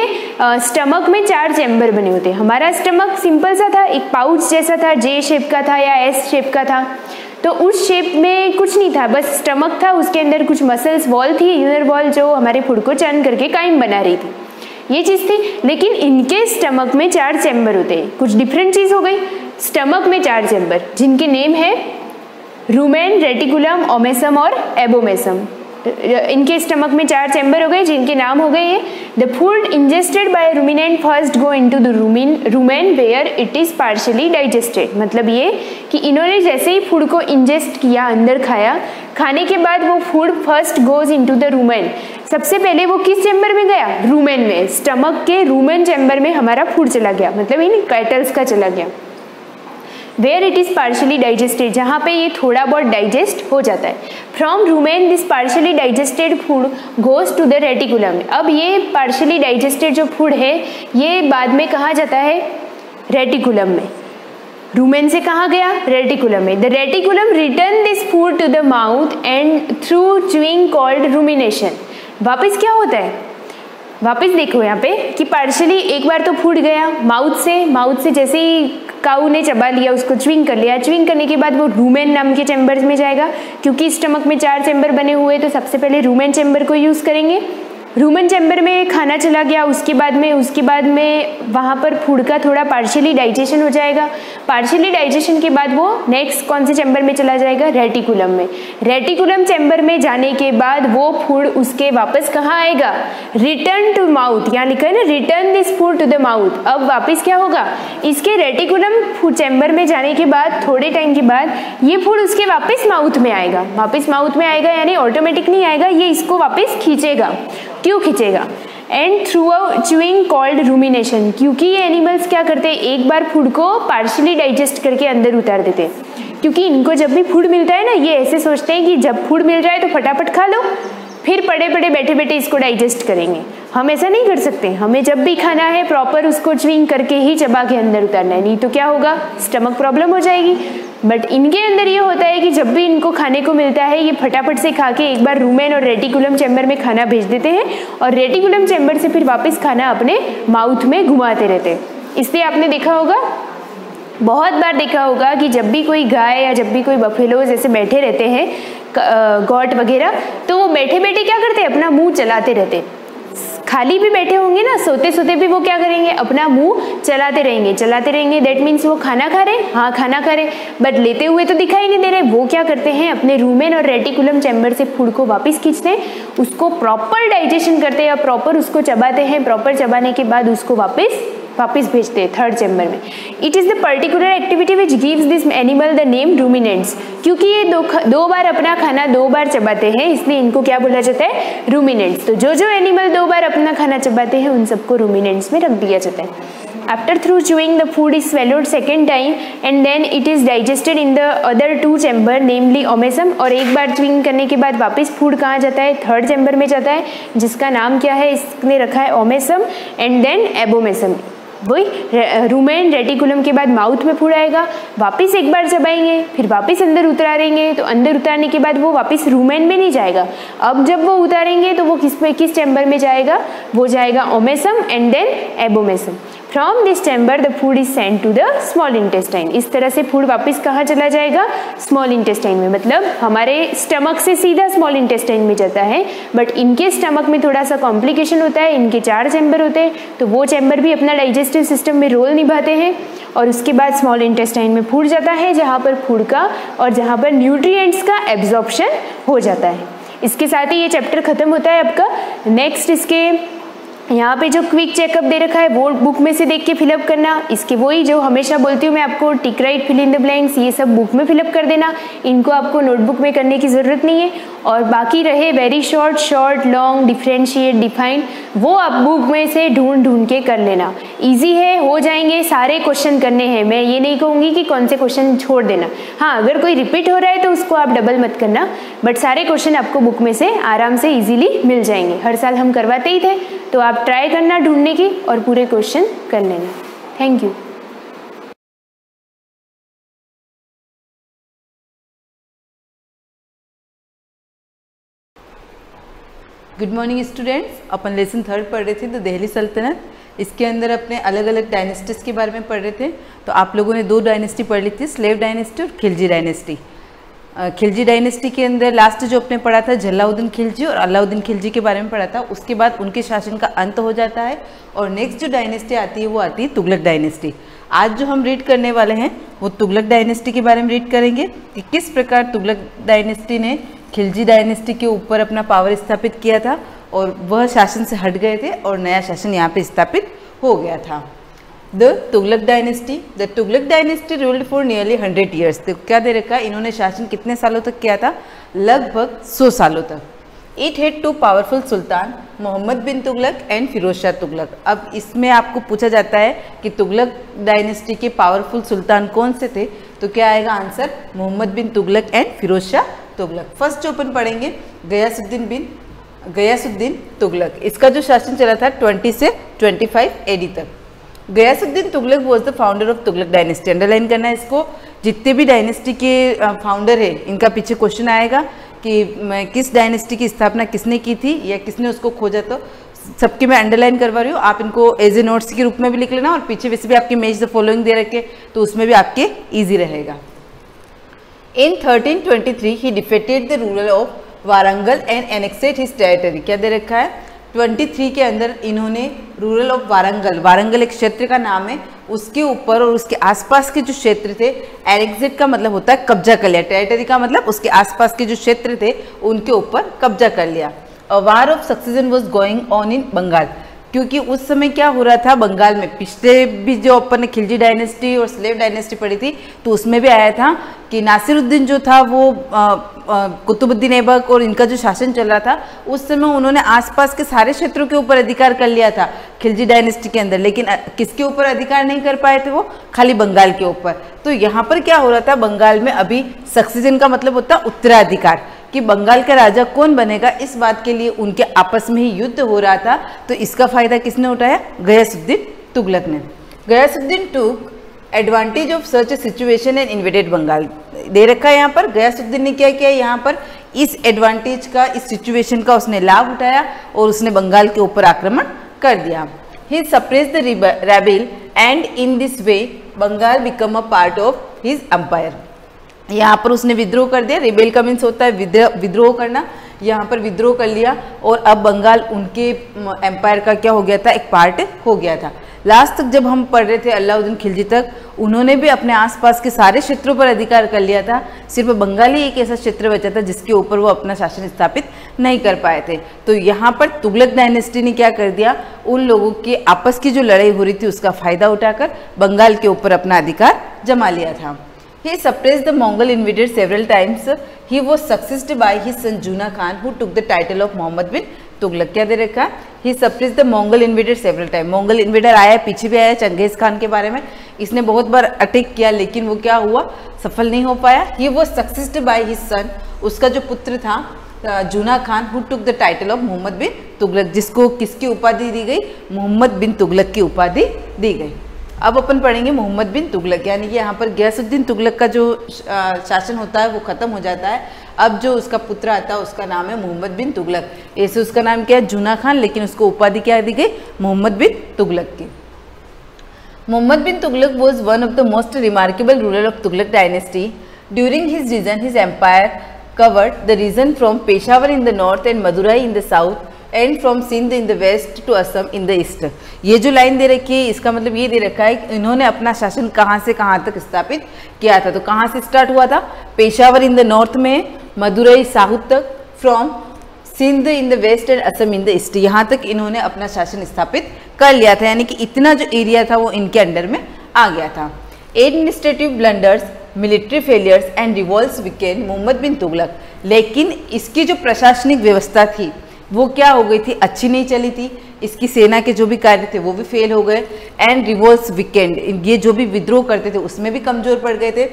Speaker 3: स्टमक में 4 चैम्बर बने होते हैं। हमारा स्टमक सिंपल सा था, एक पाउच जैसा था, जे शेप का था या एस शेप का था, तो उस शेप में कुछ नहीं था, बस स्टमक था, उसके अंदर कुछ मसल्स वॉल थी, इनर वॉल, जो हमारे फूड को चर्न करके काइम बना रही थी, ये चीज़ थी। लेकिन इनके स्टमक में 4 चैम्बर होते हैं, कुछ डिफरेंट चीज़ हो गई। स्टमक में 4 चैम्बर, जिनके नेम है रूमेन, रेटिकुलम, ओमेसम और एबोमेसम। इनके स्टमक में 4 चैम्बर हो गए, जिनके नाम हो गए ये। The food ingested by ruminant first go into the rumen where it is partially digested. मतलब ये कि इन्होंने जैसे ही फूड को इंजेस्ट किया, अंदर खाया, खाने के बाद वो food first goes into the rumen. सबसे पहले वो किस चैम्बर में गया? रूमेन में। स्टमक के रूमेन चैम्बर में हमारा फूड चला गया, मतलब इन कैटल्स का चला गया। Where it is partially digested, जहाँ पे ये थोड़ा बहुत डाइजेस्ट हो जाता है। From rumen this partially digested food goes to the reticulum. अब ये पार्शियली डाइजेस्टेड जो फूड है, ये बाद में कहाँ जाता है? रेटिकुलम में। रूमेन से कहाँ गया? रेटिकुलम में। The reticulum return this food to the mouth and through chewing called rumination. वापस क्या होता है? वापस देखो यहाँ पे कि पार्शियली एक बार तो फूड गया माउथ से जैसे ही काऊ ने चबा लिया, उसको च्विंग कर लिया, च्विंग करने के बाद वो रूमेन नाम के चैम्बर्स में जाएगा। क्योंकि स्टमक में 4 चैम्बर बने हुए, तो सबसे पहले रूमेन चैम्बर को यूज़ करेंगे। रूमेन चैम्बर में खाना चला गया, उसके बाद में वहाँ पर फूड का थोड़ा पार्शियली डाइजेशन हो जाएगा। पार्शियली डाइजेशन के बाद वो नेक्स्ट कौन से चैम्बर में चला जाएगा? रेटिकुलम में। रेटिकुलम चैम्बर में जाने के बाद वो फूड उसके वापस कहाँ आएगा? Return to mouth. यहाँ लिखा है ना, return this food to the mouth. अब वापस क्या होगा? इसके रेटिकुलम फूड चैम्बर में जाने के बाद थोड़े टाइम के बाद ये फूड उसके वापस माउथ में आएगा। वापस माउथ में आएगा यानी ऑटोमेटिक नहीं आएगा, ये इसको वापस खींचेगा। क्यों खींचेगा? And through chewing called rumination. क्योंकि ये एनिमल्स क्या करते हैं, एक बार फूड को पार्शियली डाइजेस्ट करके अंदर उतार देते हैं। क्योंकि इनको जब भी फूड मिलता है ना, ये ऐसे सोचते हैं कि जब फूड मिल जाए तो फटाफट खा लो, फिर पड़े पड़े बैठे बैठे इसको डाइजेस्ट करेंगे। हम ऐसा नहीं कर सकते, हमें जब भी खाना है प्रॉपर उसको च्विंग करके ही चबा के अंदर उतारना है, नहीं तो क्या होगा? स्टमक प्रॉब्लम हो जाएगी। बट इनके अंदर ये होता है कि जब भी इनको खाने को मिलता है, ये फटाफट से खा के एक बार रूमेन और रेटिकुलम चैम्बर में खाना भेज देते हैं, और रेटिकुलम चैम्बर से फिर वापस खाना अपने माउथ में घुमाते रहते हैं। इसलिए आपने देखा होगा, बहुत बार देखा होगा कि जब भी कोई गाय या जब भी कोई बफेलोज ऐसे बैठे रहते हैं, गॉट वगैरह, तो वो बैठे बैठे क्या करते हैं? अपना मुंह चलाते रहते। खाली भी बैठे होंगे ना, सोते सोते भी वो क्या करेंगे? अपना मुंह चलाते रहेंगे। दैट मीन्स वो खाना खा रहे, हाँ खाना खा रहे, बट लेते हुए तो दिखाई नहीं दे रहे। वो क्या करते हैं? अपने रूमेन और रेटिकुलम चैम्बर से फूड को वापस खींचते हैं, उसको प्रॉपर डाइजेशन करते हैं, या प्रॉपर उसको चबाते हैं। प्रॉपर चबाने के बाद उसको वापस भेजते हैं 3rd चैम्बर में। It is the particular activity which gives this animal the name ruminants. क्योंकि ये दो बार अपना खाना 2 बार चबाते हैं, इसलिए इनको क्या बोला जाता है? रूमिनेंट्स। तो जो एनिमल 2 बार अपना खाना चबाते हैं, उन सबको रूमिनेंट्स में रख दिया जाता है। After through chewing, the food is swallowed second time and then it is digested in the other 2 chamber, namely omasum. और एक बार च्विंग करने के बाद वापस फूड कहाँ जाता है? 3rd चैम्बर में जाता है, जिसका नाम क्या है? इसने रखा है ओमेसम एंड देन एबोमेसम। वही रूमेन रेटिकुलम के बाद माउथ में फूड आएगा, वापस एक बार चबाएंगे, फिर वापस अंदर उतारेंगे, तो अंदर उतारने के बाद वो वापस रूमेन में नहीं जाएगा। अब जब वो उतारेंगे तो वो किस चैम्बर में जाएगा? वो जाएगा omasum and then abomasum. From this chamber the food is send to the small intestine. इस तरह से फूड वापस कहाँ चला जाएगा? स्मॉल इंटेस्टाइन में। मतलब हमारे स्टमक से सीधा स्मॉल इंटेस्टाइन में जाता है, बट इनके स्टमक में थोड़ा सा कॉम्प्लिकेशन होता है, इनके 4 चैम्बर होते हैं, तो वो चैम्बर भी अपना डाइजेस्टिव सिस्टम में रोल निभाते हैं, और उसके बाद स्मॉल इंटेस्टाइन में फूड जाता है, जहाँ पर फूड का और जहाँ पर न्यूट्रिएंट्स का एब्जॉर्प्शन हो जाता है। इसके साथ ही ये चैप्टर खत्म होता है आपका। नेक्स्ट इसके यहाँ पे जो क्विक चेकअप दे रखा है वो बुक में से देख के फिलअप करना। इसके वही जो हमेशा बोलती हूँ मैं आपको, tick right, fill in the blanks, ये सब बुक में फिलअप कर देना। इनको आपको नोटबुक में करने की ज़रूरत नहीं है। और बाकी रहे very short, long, differentiate, define, वो आप बुक में से ढूंढ के कर लेना। ईजी है, हो जाएंगे। सारे क्वेश्चन करने हैं, मैं ये नहीं कहूँगी कि कौन से क्वेश्चन छोड़ देना। हाँ, अगर कोई रिपीट हो रहा है तो उसको आप डबल मत करना, बट सारे क्वेश्चन आपको बुक में से आराम से ईजिली मिल जाएंगे। हर साल हम करवाते ही थे, तो तो आप ट्राई करना ढूंढने की और पूरे क्वेश्चन कर लेना। Thank you.
Speaker 4: Good morning students, upon lesson 3 पढ़ रहे थे तो दिल्ली सल्तनत, इसके अंदर अपने अलग अलग डायनेस्टीज़ के बारे में पढ़ रहे थे। तो आप लोगों ने 2 डायनेस्टी पढ़ ली थी, स्लेव डायनेस्टी और खिलजी डायनेस्टी। खिलजी डायनेस्टी के अंदर लास्ट जो अपने पढ़ा था जलाउद्दीन खिलजी और अलाउद्दीन खिलजी के बारे में पढ़ा था। उसके बाद उनके शासन का अंत हो जाता है और नेक्स्ट जो डायनेस्टी आती है वो आती है तुगलक डायनेस्टी। आज जो हम रीड करने वाले हैं वो तुगलक डायनेस्टी के बारे में रीड करेंगे कि किस प्रकार तुगलक डायनेस्टी ने खिलजी डायनेस्टी के ऊपर अपना पावर स्थापित किया था और वह शासन से हट गए थे और नया शासन यहाँ पे स्थापित हो गया था। The Tughlaq dynasty ruled for nearly 100 years. तो क्या दे रखा है, इन्होंने शासन कितने सालों तक किया था? लगभग 100 सालों तक। It had 2 powerful sultan, Mohammad bin Tughlaq and Firoz Shah Tughlaq. अब इसमें आपको पूछा जाता है कि तुगलक डायनेस्टी के पावरफुल सुल्तान कौन से थे, तो क्या आएगा answer? Mohammad bin Tughlaq and Firoz Shah Tughlaq. First जो अपन पढ़ेंगे गयासुद्दीन तुगलक। इसका जो शासन चला था 20 से 25 AD तक। Ghiyasuddin Tughlaq was the founder of Tughlaq dynasty. Underline करना है इसको। जितने भी डायनेस्टी के फाउंडर है इनका पीछे क्वेश्चन आएगा कि किस डायनेस्टी की स्थापना किसने की थी या किसने उसको खोजा, तो सबके मैं अंडरलाइन करवा रही हूँ। आप इनको एज ए नोट्स के रूप में भी लिख लेना और पीछे वैसे भी आपके मैच द फॉलोइंग दे रखे तो उसमें भी आपके ईजी रहेगा। In 1323 he defeated the ruler of Warangal and annexed his territory। क्या दे रखा है? 23 के अंदर इन्होंने रूरल ऑफ वारंगल एक क्षेत्र का नाम है, उसके ऊपर और उसके आसपास के जो क्षेत्र थे, एनेक्सेट का मतलब होता है कब्जा कर लिया, टेरिटरी का मतलब उसके आसपास के जो क्षेत्र थे उनके ऊपर कब्जा कर लिया। A war of succession was going on in Bengal, क्योंकि उस समय क्या हो रहा था बंगाल में, पिछले भी जो अपन ने खिलजी डायनेस्टी और स्लेव डायनेस्टी पढ़ी थी तो उसमें भी आया था कि नासिरुद्दीन जो था वो कुतुबुद्दीन ऐबक और इनका जो शासन चल रहा था उस समय उन्होंने आसपास के सारे क्षेत्रों के ऊपर अधिकार कर लिया था खिलजी डायनेस्टी के अंदर, लेकिन किसके ऊपर अधिकार नहीं कर पाए थे? वो खाली बंगाल के ऊपर। तो यहाँ पर क्या हो रहा था, बंगाल में अभी सक्सेशन का मतलब होता है उत्तराधिकार, कि बंगाल का राजा कौन बनेगा, इस बात के लिए उनके आपस में ही युद्ध हो रहा था। तो इसका फायदा किसने उठाया? गयासुद्दीन तुगलक ने। Ghiyasuddin took advantage of such a situation and invaded Bengal. दे रखा है यहाँ पर, गयासुद्दीन ने क्या किया यहाँ पर, इस एडवांटेज का, इस सिचुएशन का उसने लाभ उठाया और उसने बंगाल के ऊपर आक्रमण कर दिया। He suppress the rebel and in this way Bengal become a part of his empire. यहाँ पर उसने विद्रोह कर दिया। रिबेल का मीन्स होता है विद्रोह करना, यहाँ पर विद्रोह कर लिया और अब बंगाल उनके एम्पायर का क्या हो गया था, एक पार्ट हो गया था। लास्ट तक जब हम पढ़ रहे थे अलाउद्दीन खिलजी तक, उन्होंने भी अपने आसपास के सारे क्षेत्रों पर अधिकार कर लिया था, सिर्फ बंगाल ही एक ऐसा क्षेत्र बचा था जिसके ऊपर वो अपना शासन स्थापित नहीं कर पाए थे। तो यहाँ पर तुगलक डायनेस्टी ने क्या कर दिया, उन लोगों की आपस की जो लड़ाई हो रही थी उसका फायदा उठाकर बंगाल के ऊपर अपना अधिकार जमा लिया था। He suppressed the Mongol invaders several times. He was succeeded by his son Juna Khan, who took the title of Mohammed bin Tughlaq. क्या दे रखा है? He suppressed the Mongol invaders several times. Mongol invader आया, पीछे भी आया Genghis Khan के बारे में, इसने बहुत बार अटैक किया लेकिन वो क्या हुआ, सफल नहीं हो पाया। He was succeeded by his son, उसका जो पुत्र था जूना Khan, who took the title of Mohammad bin Tughlaq, जिसको किसकी उपाधि दी गई? मोहम्मद बिन तुगलक की उपाधि दी गई। अब अपन पढ़ेंगे मोहम्मद बिन तुगलक, यानी कि यहाँ पर गयासुद्दीन तुगलक का जो शासन होता है वो खत्म हो जाता है। अब जो उसका पुत्र आता है उसका नाम है मोहम्मद बिन तुगलक। ऐसे उसका नाम क्या है? जूना खान, लेकिन उसको उपाधि क्या दी गई? मोहम्मद बिन तुगलक की। Mohammad bin Tughlaq was one of the most remarkable ruler of Tughlaq dynasty. During his region his empire covered the region from Peshawar in the north and Madurai in the south and from Sindh in the west to Assam in the east. ये जो line दे रखी है इसका मतलब ये दे रखा है कि इन्होंने अपना शासन कहाँ से कहाँ तक स्थापित किया था। तो कहाँ से स्टार्ट हुआ था? पेशावर इन द नॉर्थ में, मदुरई साउथ तक, from Sindh in the west and Assam in the east, यहाँ तक इन्होंने अपना शासन स्थापित कर लिया था, यानी कि इतना जो एरिया था वो इनके अंडर में आ गया था। Administrative blunders, military failures and revolts weakened Mohammad bin Tughlaq. लेकिन इसकी जो प्रशासनिक व्यवस्था थी वो क्या हो गई थी? अच्छी नहीं चली थी। इसकी सेना के जो भी कार्य थे वो भी फेल हो गए। एंड रिवॉल्ट्स वीकेंड, ये जो भी विद्रोह करते थे उसमें भी कमजोर पड़ गए थे।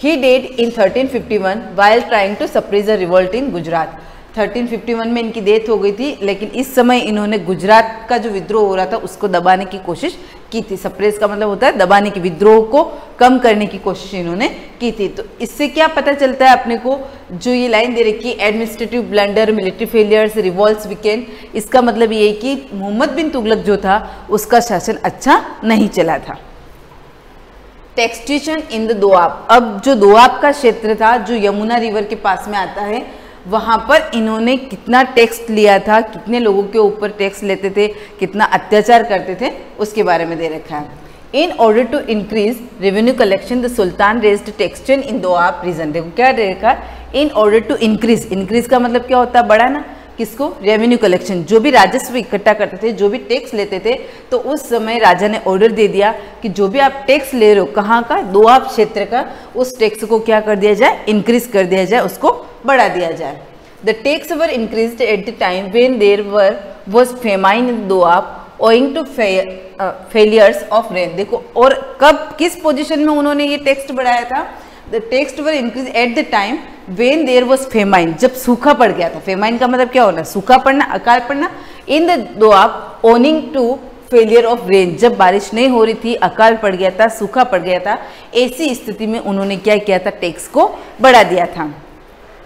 Speaker 4: He died in 1351 while trying to suppress a revolt in Gujarat. 1351 में इनकी डेथ हो गई थी, लेकिन इस समय इन्होंने गुजरात का जो विद्रोह हो रहा था उसको दबाने की कोशिश की थी। सप्रेस का मतलब होता है दबाने की, विद्रोह को कम करने की कोशिश इन्होंने की थी। तो इससे क्या पता चलता है अपने को, जो ये लाइन दे रखी है administrative blunder, military failures, revolts weekend, इसका मतलब ये है कि मोहम्मद बिन तुगलक जो था उसका शासन अच्छा नहीं चला था। टैक्सेशन इन द दोआब, अब जो दोआब का क्षेत्र था जो यमुना रिवर के पास में आता है, वहाँ पर इन्होंने कितना टैक्स लिया था, कितने लोगों के ऊपर टैक्स लेते थे, कितना अत्याचार करते थे, उसके बारे में दे रखा है। In order to increase revenue collection the sultan raised taxation in Doab region. देखो क्या दे रखा है, in order to increase, increase का मतलब क्या होता है, बढ़ाना, किसको, रेवेन्यू कलेक्शन, जो भी राजस्व इकट्ठा करते थे, जो भी टैक्स लेते थे, तो उस समय राजा ने ऑर्डर दे दिया कि जो भी आप टैक्स ले रहे हो, कहाँ का, दोआब क्षेत्र का, उस टैक्स को क्या कर दिया जाए, इंक्रीज कर दिया जाए, उसको बढ़ा दिया जाए। The tax were increased at the time when there was famine in Doab owing to failures of rain. देखो, और कब, किस पोजीशन में उन्होंने ये टैक्स बढ़ाया था, the tax were increase at the time when there was famine, जब सूखा पड़ गया था। फेमाइन का मतलब क्या होना, सूखा पड़ना, अकाल पड़ना। In the Doab owing to failure of rain, जब बारिश नहीं हो रही थी, अकाल पड़ गया था, सूखा पड़ गया था, ऐसी स्थिति में उन्होंने क्या किया था, टैक्स को बढ़ा दिया था।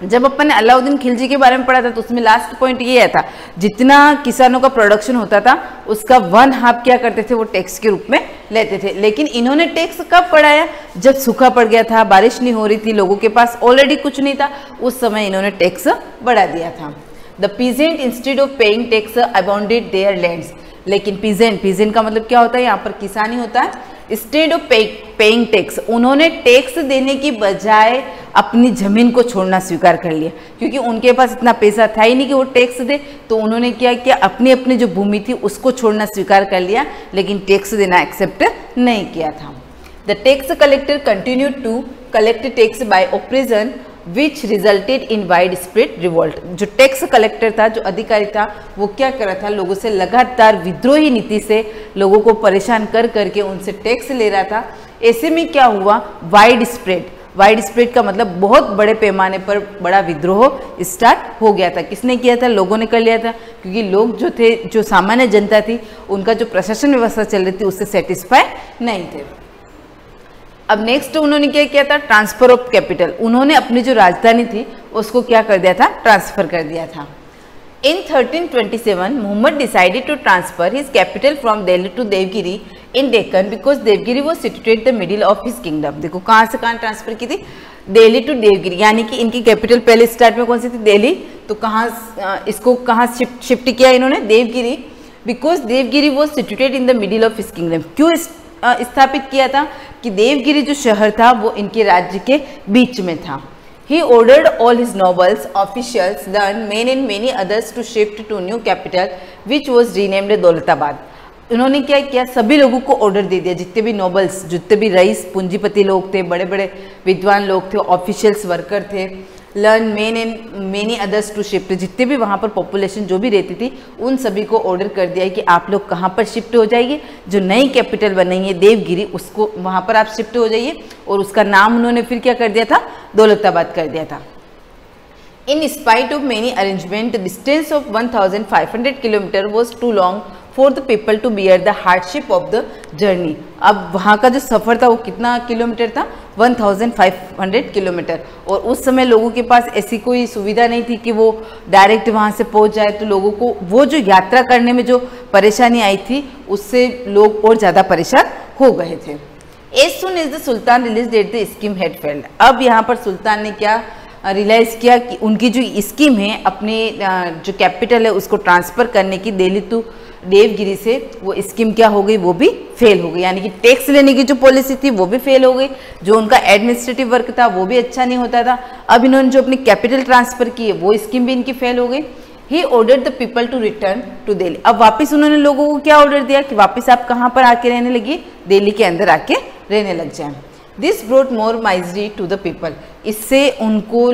Speaker 4: जब अपन ने अलाउद्दीन खिलजी के बारे में पढ़ा था तो उसमें लास्ट पॉइंट ये आया था, जितना किसानों का प्रोडक्शन होता था उसका 1/2 क्या करते थे, वो टैक्स के रूप में लेते थे। लेकिन इन्होंने टैक्स कब बढ़ाया, जब सूखा पड़ गया था, बारिश नहीं हो रही थी, लोगों के पास ऑलरेडी कुछ नहीं था, उस समय इन्होंने टैक्स बढ़ा दिया था। The peasant instead of paying tax abandoned their lands, लेकिन पीजेंट का मतलब क्या होता है, यहाँ पर किसान ही होता है। इंस्टेड ऑफ पेइंग टैक्स, उन्होंने टैक्स देने की बजाय अपनी जमीन को छोड़ना स्वीकार कर लिया, क्योंकि उनके पास इतना पैसा था ही नहीं कि वो टैक्स दे, तो उन्होंने क्या किया, अपनी जो भूमि थी उसको छोड़ना स्वीकार कर लिया, लेकिन टैक्स देना एक्सेप्ट नहीं किया था। The tax collector continued to collect tax by operation which resulted in wide spread revolt. जो टैक्स कलेक्टर था, जो अधिकारी था, वो क्या कर रहा था, लोगों से लगातार विद्रोही नीति से लोगों को परेशान कर करके उनसे टैक्स ले रहा था। ऐसे में क्या हुआ, वाइड स्प्रेड का मतलब बहुत बड़े पैमाने पर बड़ा विद्रोह स्टार्ट हो गया था। किसने किया था, लोगों ने कर लिया था, क्योंकि लोग जो थे, जो सामान्य जनता थी, उनका जो प्रशासन व्यवस्था चल रही थी उससे सेटिस्फाई नहीं थे। अब नेक्स्ट उन्होंने क्या किया था, ट्रांसफर ऑफ कैपिटल, उन्होंने अपनी जो राजधानी थी उसको क्या कर दिया था, ट्रांसफर कर दिया था। In 1327 Mohammad decided to transfer his capital from Delhi to Devagiri in Deccan because Devagiri was situated the middle of his kingdom. देखो कहाँ से कहाँ ट्रांसफर की थी, दिल्ली टू देवगिरी, यानी कि इनकी कैपिटल पहले स्टार्ट में कौन सी थी, दिल्ली, तो कहाँ, इसको कहाँ शिफ्ट किया इन्होंने, Devagiri, because Devagiri was situated in the middle of his kingdom. क्यों स्थापित किया था कि देवगिरी जो शहर था वो इनके राज्य के बीच में था। He ordered all his nobles, officials, learned men and many others to shift to new capital, which was renamed Daulatabad. उन्होंने क्या किया, सभी लोगों को ऑर्डर दे दिया, जितने भी नोबल्स, जितने भी रईस, पूंजीपति लोग थे, बड़े बड़े विद्वान लोग थे, ऑफिशियल्स, वर्कर थे, learned men and many others to shift, जितने भी वहाँ पर पॉपुलेशन जो भी रहती थी उन सभी को ऑर्डर कर दिया कि आप लोग कहाँ पर शिफ्ट हो जाइए, जो नई कैपिटल बनी है देवगिरी, उसको वहाँ पर आप शिफ्ट हो जाइए, और उसका नाम उन्होंने फिर क्या कर दिया था, दौलताबाद कर दिया था। In spite of many arrangements, the distance of 1,500 km was too long for the people to bear the hardship of the journey। अब वहाँ का जो सफ़र था वो कितना किलोमीटर था, 1,500 किलोमीटर, और उस समय लोगों के पास ऐसी कोई सुविधा नहीं थी कि वो डायरेक्ट वहाँ से पहुँच जाए, तो लोगों को वो जो यात्रा करने में जो परेशानी आई थी उससे लोग और ज़्यादा परेशान हो गए थे। As soon as the Sultan realized that the scheme had failed, अब यहाँ पर सुल्तान ने क्या रियलाइज़ किया कि उनकी जो स्कीम है अपने जो कैपिटल है उसको ट्रांसफ़र करने की दिल्ली टू देवगिरी से, वो स्कीम क्या हो गई, वो भी फेल हो गई, यानी कि टैक्स लेने की जो पॉलिसी थी वो भी फेल हो गई, जो उनका एडमिनिस्ट्रेटिव वर्क था वो भी अच्छा नहीं होता था। अब इन्होंने जो अपनी कैपिटल ट्रांसफ़र की है वो स्कीम भी इनकी फेल हो गई। He ordered the people to return to Delhi, अब वापस उन्होंने लोगों को क्या ऑर्डर दिया कि वापस आप कहाँ पर आके रहने लगिए, दिल्ली के अंदर आके रहने लग जाए। This brought more misery to the people, इससे उनको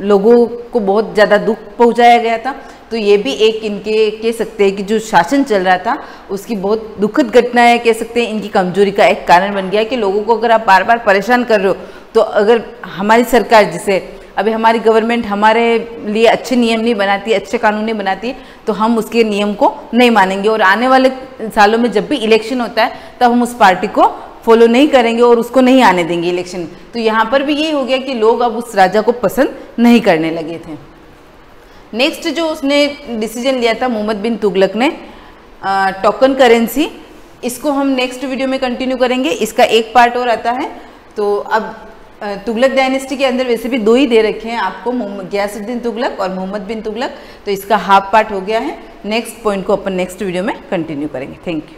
Speaker 4: लोगों को बहुत ज़्यादा दुख पहुँचाया गया था। तो ये भी एक इनके कह सकते हैं कि जो शासन चल रहा था उसकी बहुत दुखद घटना है, कह सकते हैं इनकी कमजोरी का एक कारण बन गया कि लोगों को अगर आप बार बार परेशान कर रहे हो, तो अगर हमारी सरकार जिसे अभी हमारी गवर्नमेंट हमारे लिए अच्छे नियम नहीं बनाती, अच्छे कानून नहीं बनाती, तो हम उसके नियम को नहीं मानेंगे और आने वाले सालों में जब भी इलेक्शन होता है तब हम उस पार्टी को फॉलो नहीं करेंगे और उसको नहीं आने देंगे इलेक्शन। तो यहाँ पर भी यही हो गया कि लोग अब उस राजा को पसंद नहीं करने लगे थे। नेक्स्ट जो उसने डिसीजन लिया था मोहम्मद बिन तुगलक ने, टोकन करेंसी, इसको हम नेक्स्ट वीडियो में कंटिन्यू करेंगे। इसका एक पार्ट और आता है। तो अब तुगलक डायनेस्टी के अंदर वैसे भी 2 ही दे रखे हैं आपको, गयासुद्दीन तुगलक और मोहम्मद बिन तुगलक, तो इसका हाफ पार्ट हो गया है। नेक्स्ट पॉइंट को अपन नेक्स्ट वीडियो में कंटिन्यू करेंगे। Thank you.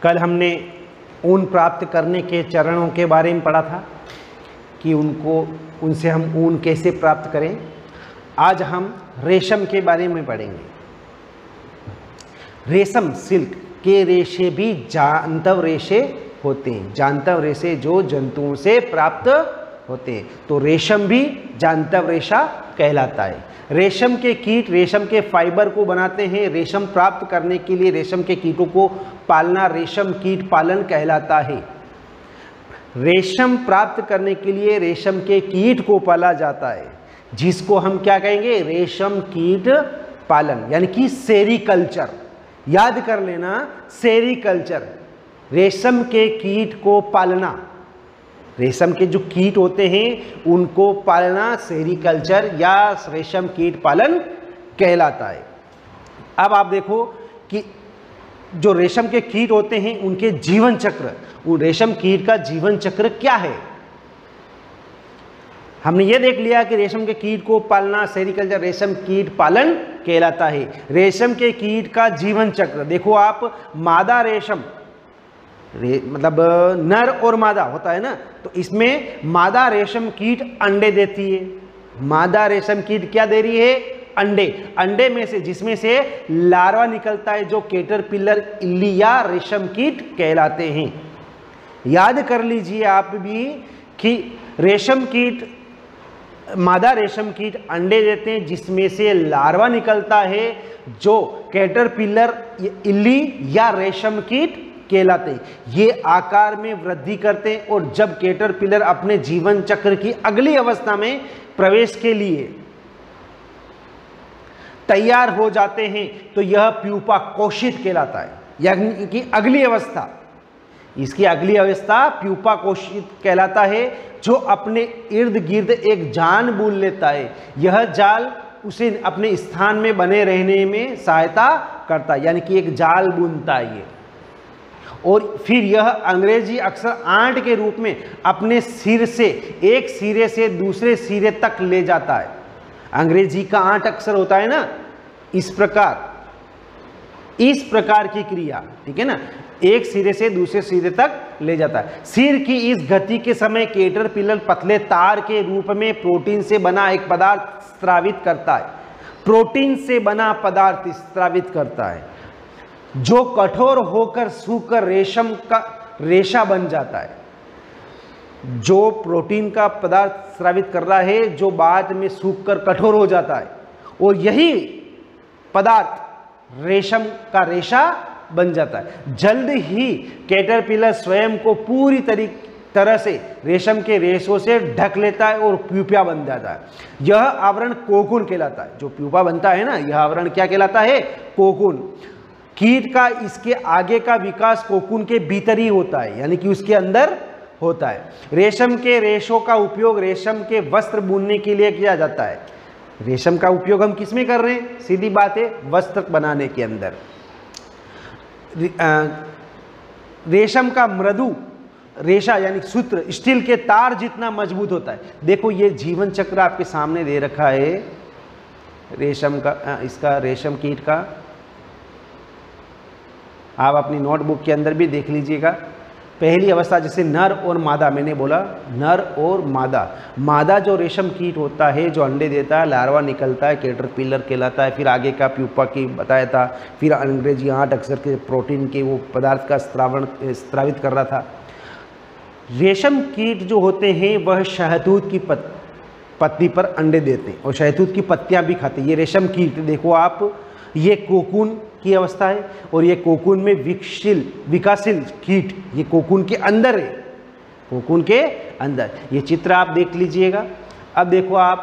Speaker 5: कल हमने ऊन प्राप्त करने के चरणों के बारे में पढ़ा था कि उनसे हम ऊन कैसे प्राप्त करें। आज हम रेशम के बारे में पढ़ेंगे। रेशम, सिल्क के रेशे भी जांतव रेशे होते हैं। जांतव रेशे जो जंतुओं से प्राप्त होते हैं, तो रेशम भी जांतव रेशा कहलाता है। रेशम के कीट रेशम के फाइबर को बनाते हैं। रेशम प्राप्त करने के लिए रेशम के कीटों को पालना रेशम कीट पालन कहलाता है। रेशम प्राप्त करने के लिए रेशम के कीट को पाला जाता है, जिसको हम क्या कहेंगे, रेशम कीट पालन, यानी कि सेरीकल्चर। याद कर लेना, सेरीकल्चर, रेशम के कीट को पालना। रेशम के जो कीट होते हैं उनको पालना सेरीकल्चर या रेशम कीट पालन कहलाता है। अब आप देखो कि जो रेशम के कीट होते हैं उनके जीवन चक्र, उन रेशम कीट का जीवन चक्र क्या है। हमने ये देख लिया कि रेशम के कीट को पालना सेरीकल्चर रेशम कीट पालन कहलाता है। रेशम के कीट का जीवन चक्र देखो आप, मादा रेशम मतलब नर और मादा होता है ना, तो इसमें मादा रेशम कीट अंडे देती है। मादा रेशम कीट क्या दे रही है, अंडे। अंडे में से, जिसमें से लार्वा निकलता है जो कैटरपिलर, इल्ली या रेशम कीट कहलाते हैं। याद कर लीजिए आप भी कि रेशम कीट, मादा रेशम कीट अंडे देते हैं जिसमें से लार्वा निकलता है जो कैटरपिलर, इल्ली या रेशम कीट कहलाते हैं। ये आकार में वृद्धि करते हैं और जब कैटरपिलर अपने जीवन चक्र की अगली अवस्था में प्रवेश के लिए तैयार हो जाते हैं तो यह प्यूपा कोशित कहलाता है, यानी कि अगली अवस्था। इसकी अगली अवस्था प्यूपा कोशित कहलाता है, जो अपने इर्द गिर्द एक जाल बुन लेता है। यह जाल उसे अपने स्थान में बने रहने में सहायता करता है, यानी कि एक जाल बुनता है ये। और फिर यह अंग्रेजी अक्षर आंट के रूप में अपने सिर से, एक सिरे से दूसरे सिरे तक ले जाता है। अंग्रेजी का आंट अक्षर होता है ना, इस प्रकार की क्रिया, ठीक है ना, एक सिरे से दूसरे सिरे तक ले जाता है। सिर की इस गति के समय कैटरपिलर पतले तार के रूप में प्रोटीन से बना एक पदार्थ स्रावित करता है। प्रोटीन से बना पदार्थ स्रावित करता है जो कठोर होकर सूखकर रेशम का रेशा बन जाता है। जो प्रोटीन का पदार्थ स्रावित कर रहा है जो बाद में सूखकर कठोर हो जाता है, और यही पदार्थ रेशम का रेशा बन जाता है। जल्द ही कैटरपिलर स्वयं को पूरी तरह से रेशम के रेशों से ढक लेता है और प्यूपा बन जाता है। यह आवरण कोकून कहलाता है। जो प्यूपा बनता है ना, यह आवरण क्या कहलाता है, कोकून। कीट का इसके आगे का विकास कोकून के भीतर ही होता है, यानी कि उसके अंदर होता है। रेशम के रेशों का उपयोग रेशम के वस्त्र बुनने के लिए किया जाता है। रेशम का उपयोग हम किस में कर रहे हैं, सीधी बात है, वस्त्र बनाने के अंदर। रेशम का मृदु रेशा यानी सूत्र स्टील के तार जितना मजबूत होता है। देखो ये जीवन चक्र आपके सामने दे रखा है रेशम का, इसका रेशम कीट का। आप अपनी नोटबुक के अंदर भी देख लीजिएगा। पहली अवस्था जैसे नर और मादा, मैंने बोला नर और मादा। मादा जो रेशम कीट होता है जो अंडे देता है, लार्वा निकलता है, कैटरपिलर कहलाता है। फिर आगे का प्यूपा की बताया था। फिर अंग्रेजी 8 अक्षर के प्रोटीन के वो पदार्थ का स्रावित कर रहा था। रेशम कीट जो होते हैं वह शहतूत की पत्ती पर अंडे देते हैं और शहतूत की पत्तियां भी खाते हैं। ये रेशम कीट देखो आप, ये कोकून की अवस्था है और ये कोकून में विकासशील कीट ये कोकून के अंदर है, कोकून के अंदर। ये चित्र आप देख लीजिएगा। अब देखो आप,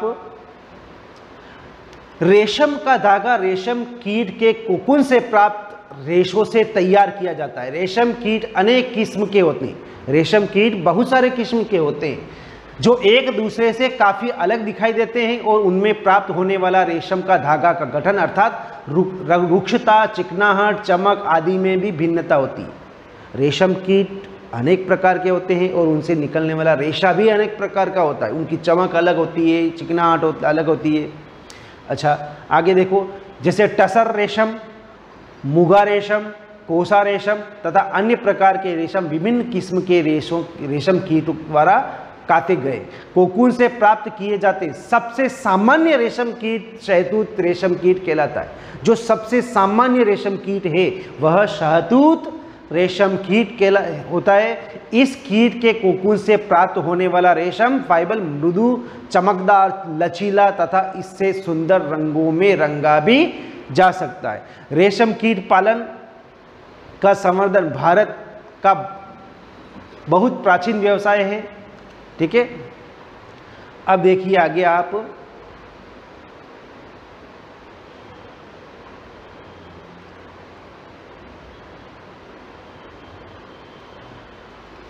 Speaker 5: रेशम का धागा रेशम कीट के कोकून से प्राप्त रेशों से तैयार किया जाता है। रेशम कीट अनेक किस्म के होते हैं, रेशम कीट बहुत सारे किस्म के होते हैं जो एक दूसरे से काफ़ी अलग दिखाई देते हैं और उनमें प्राप्त होने वाला रेशम का धागा का गठन अर्थात रुक्षता, चिकनाहट, चमक आदि में भी भिन्नता होती है। रेशम कीट अनेक प्रकार के होते हैं और उनसे निकलने वाला रेशा भी अनेक प्रकार का होता है। उनकी चमक अलग होती है, चिकनाहट अलग होती है। अच्छा, आगे देखो, जैसे टसर रेशम, मुगा रेशम, कोसा रेशम तथा अन्य प्रकार के रेशम विभिन्न किस्म के रेशम कीटों द्वारा काटे गए कोकून से प्राप्त किए जाते सबसे सामान्य रेशम कीट शहतूत रेशम कीट कहलाता है। जो सबसे सामान्य रेशम कीट है वह शहतूत रेशम कीट होता है। इस कीट के कोकून से प्राप्त होने वाला रेशम फाइबर मृदु, चमकदार, लचीला तथा इससे सुंदर रंगों में रंगा भी जा सकता है। रेशम कीट पालन का संवर्धन भारत का बहुत प्राचीन व्यवसाय है। ठीक है, अब देखिए आगे आप,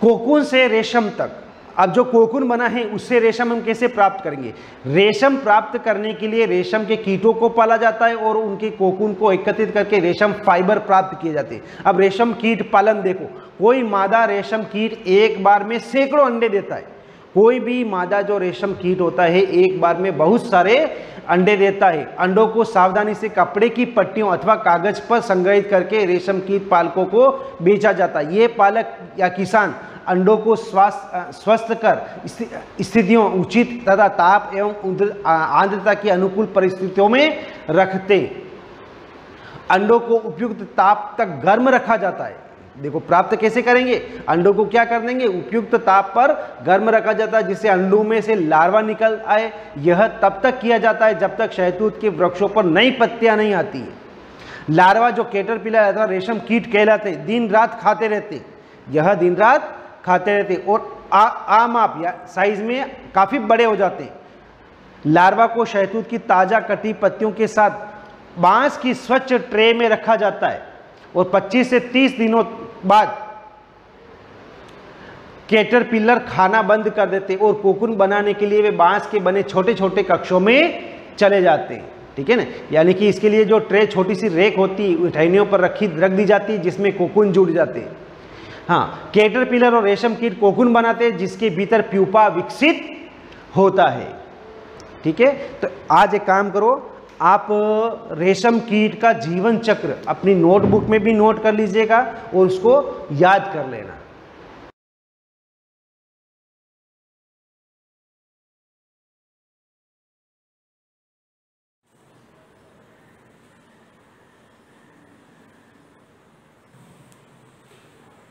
Speaker 5: कोकून से रेशम तक। अब जो कोकून बना है उससे रेशम हम कैसे प्राप्त करेंगे? रेशम प्राप्त करने के लिए रेशम के कीटों को पाला जाता है और उनके कोकून को एकत्रित करके रेशम फाइबर प्राप्त किए जाते हैं। अब रेशम कीट पालन देखो, कोई मादा रेशम कीट एक बार में सैकड़ों अंडे देता है। कोई भी मादा जो रेशम कीट होता है एक बार में बहुत सारे अंडे देता है। अंडों को सावधानी से कपड़े की पट्टियों अथवा कागज पर संग्रहित करके रेशम कीट पालकों को बेचा जाता है। ये पालक या किसान अंडों को स्वस्थ कर स्थितियों उचित तथा ताप एवं आर्द्रता की अनुकूल परिस्थितियों में रखते। अंडों को उपयुक्त ताप तक गर्म रखा जाता है। देखो प्राप्त कैसे करेंगे? अंडों को क्या कर देंगे? उपयुक्त ताप पर गर्म रखा जाता है जिससे अंडों में से लार्वा निकल आए। यह तब तक किया जाता है जब तक शहतूत के वृक्षों पर नई पत्तियां नहीं आती है। लार्वा जो कैटरपिलर अथवा रेशम कीट कहलाते दिन रात खाते रहते, यह दिन रात खाते रहते और आम आप या साइज में काफी बड़े हो जाते हैं। लार्वा को शहतूत की ताजा कटी पत्तियों के साथ बांस की स्वच्छ ट्रे में रखा जाता है और 25 से 30 दिनों बाद कैटरपिलर खाना बंद कर देते और कोकून बनाने के लिए वे बांस के बने छोटे छोटे कक्षों में चले जाते हैं। ठीक है ना, यानी कि इसके लिए जो ट्रे छोटी सी रेक होती है टहनियों पर रख दी जाती है जिसमें कोकून जुड़ जाते हैं। हाँ, कैटरपिलर और रेशम कीट कोकून बनाते हैं जिसके भीतर प्यूपा विकसित होता है। ठीक है, तो आज एक काम करो, आप रेशम कीट का जीवन चक्र अपनी नोटबुक में भी नोट कर लीजिएगा और उसको याद कर लेना।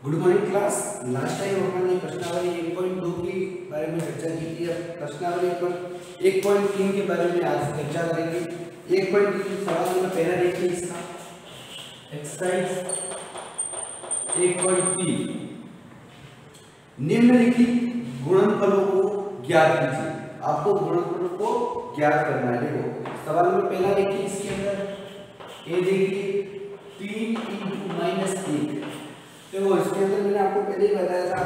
Speaker 6: Good morning class. Last time हमने प्रश्नावली 1.2 के बारे में चर्चा की थी। अब प्रश्नावली पर 1.3 के बारे में आज चर्चा करेंगे। 1.3 सवाल नंबर पहला देखिए, इसका एक्सरसाइज 1.3 निम्नलिखित गुणनफलों को ज्ञात कीजिए। आपको गुणनफलों को ज्ञात करना है। देखो सवाल नंबर पहला देखिए, इसके अंदर ए देखिए 3 × -1। देखो इसके अंदर मैंने आपको पहले ही बताया था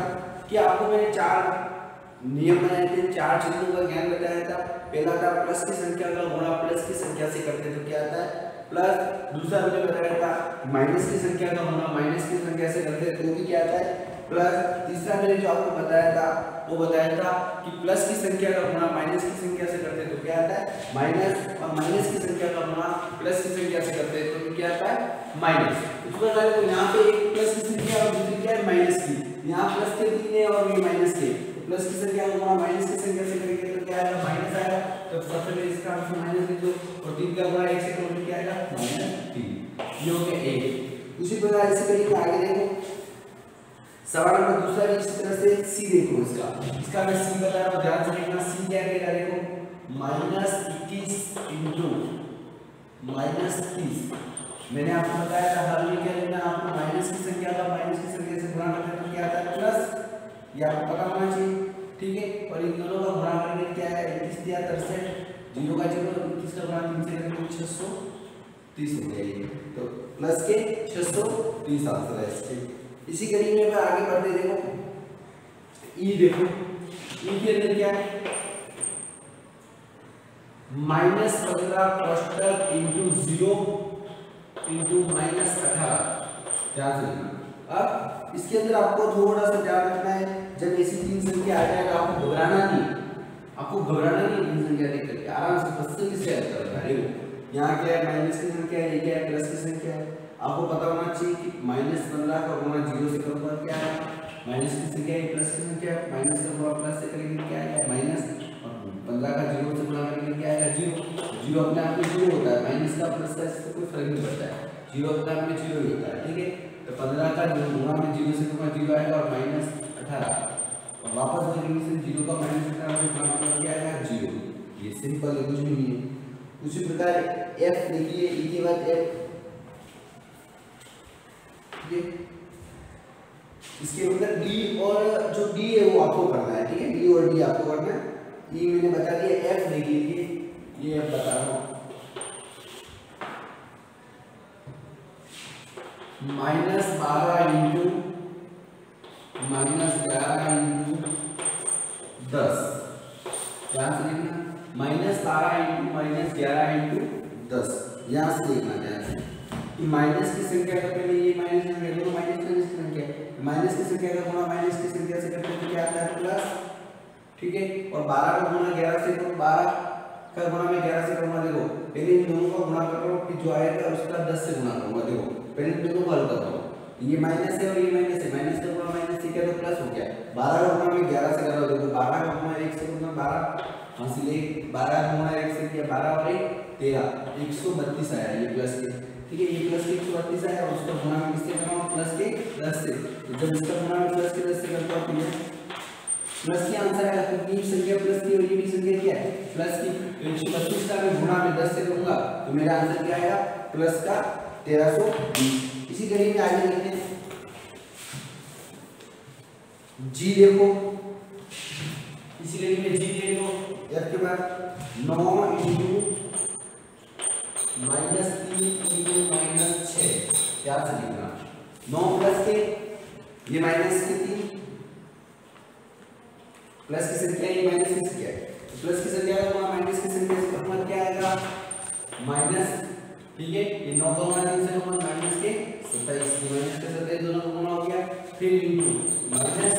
Speaker 6: कि आपको मैंने 4 नियम बनाए थे, 4 चिन्हों का ज्ञान बताया था। पहला था प्लस की संख्या का गुणा प्लस की संख्या से करते तो क्या आता है प्लस। दूसरा मैंने बताया था माइनस की संख्या का गुणा माइनस की संख्या से करते तो भी क्या आता है प्लस। तीसरा मैंने जो आपको बताया था वो बताया था कि प्लस की संख्या का गुणा माइनस की संख्या से करते तो क्या आता है माइनस, और माइनस की संख्या का गुणा प्लस की संख्या से करते तो क्या आता है माइनस। इस प्रकार तो यहाँ पे एक प्लस की संख्या और दूसरी क्या है माइनस की। यहाँ प्लस के 3 है और ये माइनस के, प्लस की संख्या का गुणा माइनस की संख्या से करेंगे तो क्या आएगा माइनस आएगा। तो सबसे पहले इसका आंसर माइनस लिख दो और 3 का गुणा 1 से करोगे तो क्या आएगा -3। ये हो गया 1। उसी प्रकार ऐसे करेंगे आगे। देखो सवाल नंबर दूसरा भी इसी तरह से सी देखो, इसका मैं सी बता रहा हूँ, ध्यान से देखना। सी क्या कहेगा देखो -21 × -30। मैंने आपको बताया था हल में क्या लेना, आपको माइनस की संख्या का माइनस की संख्या से गुणा करते हैं तो क्या आता है प्लस, ये आपको पता होना चाहिए, ठीक है। और इन दोनों का गुणा करके क्या है 21 दिया 63, 0 का 0, 21 का गुणा 3 से करेंगे 630 हो गया ये, तो प्लस के 630 आंसर है इसके। इसी कड़ी में मैं आगे बढ़ते देखो ई देखो, ई के अंदर क्या है -15 कोष्टक इंटू 0 इंटू -18, ध्यान से देखना। अब इसके अंदर आपको थोड़ा सा ध्यान रखना है, जब ऐसी तीन संख्या आ जाएगा आपको घबराना नहीं, आपको घबराना नहीं, तीन संख्या देख करके आराम से तसल्ली से याद करना है। देखो यहाँ क्या है माइनस की संख्या है, ये क्या है प्लस की संख्या है। आपको पता होना चाहिए कि -15 का गुणा 0 से कम पर क्या है, माइनस की संख्या है, प्लस की संख्या है, माइनस का गुणा प्लस से करेंगे क्या आएगा माइनस, और 15 का 0 से गुणा करेंगे क्या आएगा 0। 0 अपने आप में 0 होता है, माइनस का प्लस का इससे कोई फर्क नहीं पड़ता है, 0 अपने आप में 0 ही होता है, ठीक है। तो 15 का गुणा में 0 से गुणा 0 आएगा और -18, और वापस करेंगे से 0 का -18 से गुणा करके क्या आएगा 0। ये सिंपल है, कुछ भी नहीं है। उसी प्रकार f लिखिए, e के बाद f, ठीक है। इसके मतलब d और जो d है वो आपको करना है, ठीक है, d और d आपको करना है। e मैंने बता दिया, f लिख लीजिए, ये f बता रहा हूँ -12 इंटू -11 इंटू 10, ध्यान से देखना, -12 इंटू -11 इंटू 10, यहाँ से देखना ध्यान से कि माइनस की संख्या का पहले ये माइनस संख्या, दोनों माइनस की संख्या, माइनस की संख्या का गुणा माइनस की संख्या से करते हैं क्या आता है प्लस, ठीक है। और 12 का गुणा 11 से करो, 12 का गुणा मैं 11 से करूंगा, देखो पहले इन दोनों का गुणा कर रहा हूँ, फिर जो आएगा उसका 10 से गुणा करूंगा, देखो पहले इन दोनों को हल कर रहा हूँ, ये माइनस है और ये माइनस है, माइनस का गुणा माइनस से क्या तो प्लस हो गया। 12 का गुणा मैं 11 से कर रहा हूँ, देखो 12 का गुणा 1 से गुणा 12, हासिल 12 का गुणा 1 से किया 12 और 1 13, 132 आया ये प्लस के, ठीक है। ये प्लस के 132 आया और उसका गुणा मैं किससे कर रहा हूँ प्लस के 10 से, तो जब इसका गुणा मैं प्लस के 10 से करता हूँ तो ये प्लस की आंसर आएगा, क्योंकि ये संख्या प्लस की और ये भी संख्या क्या है प्लस की, तो 132 का मैं गुणा में 10 से करूंगा तो मेरा आंसर क्या आएगा प्लस का 1320। इसी कड़ी में आगे लिखते हैं जी, देखो इसी कड़ी में जी देखो, f के बाद 9 इंटू -3 इंटू -6, याद से लिखना, 9 प्लस के ये माइनस के 3, प्लस की संख्या ये माइनस की संख्या है, तो प्लस की संख्या का गुणा माइनस की संख्या से मतलब क्या आएगा माइनस, ठीक है। ये 9 का गुणा 3 से गुणा माइनस के 27, माइनस के 27 दोनों का गुणा हो गया, फिर इंटू -6,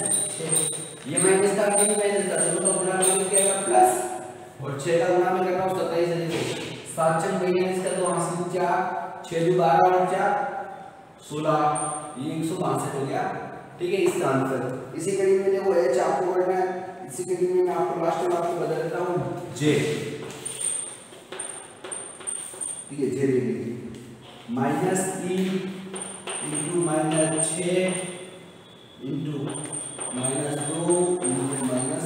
Speaker 6: ये माइनस का ये माइनस का दोनों का गुणा करके क्या आएगा प्लस, और 6 का गुणा में कर रहा हूं 27 से, देखो 7 6 माइनस का तो हासिल 4, 6 2 12 और 4 16, ये 162 हो गया, ठीक है इसका आंसर। इसी कड़ी में देखो h आपको करना है, इसी कड़ी में मैं आपको लास्ट में आपको बता देता हूं j, ठीक है j ले लीजिए, -3 इंटू -6 इंटू -2 इंटू -1,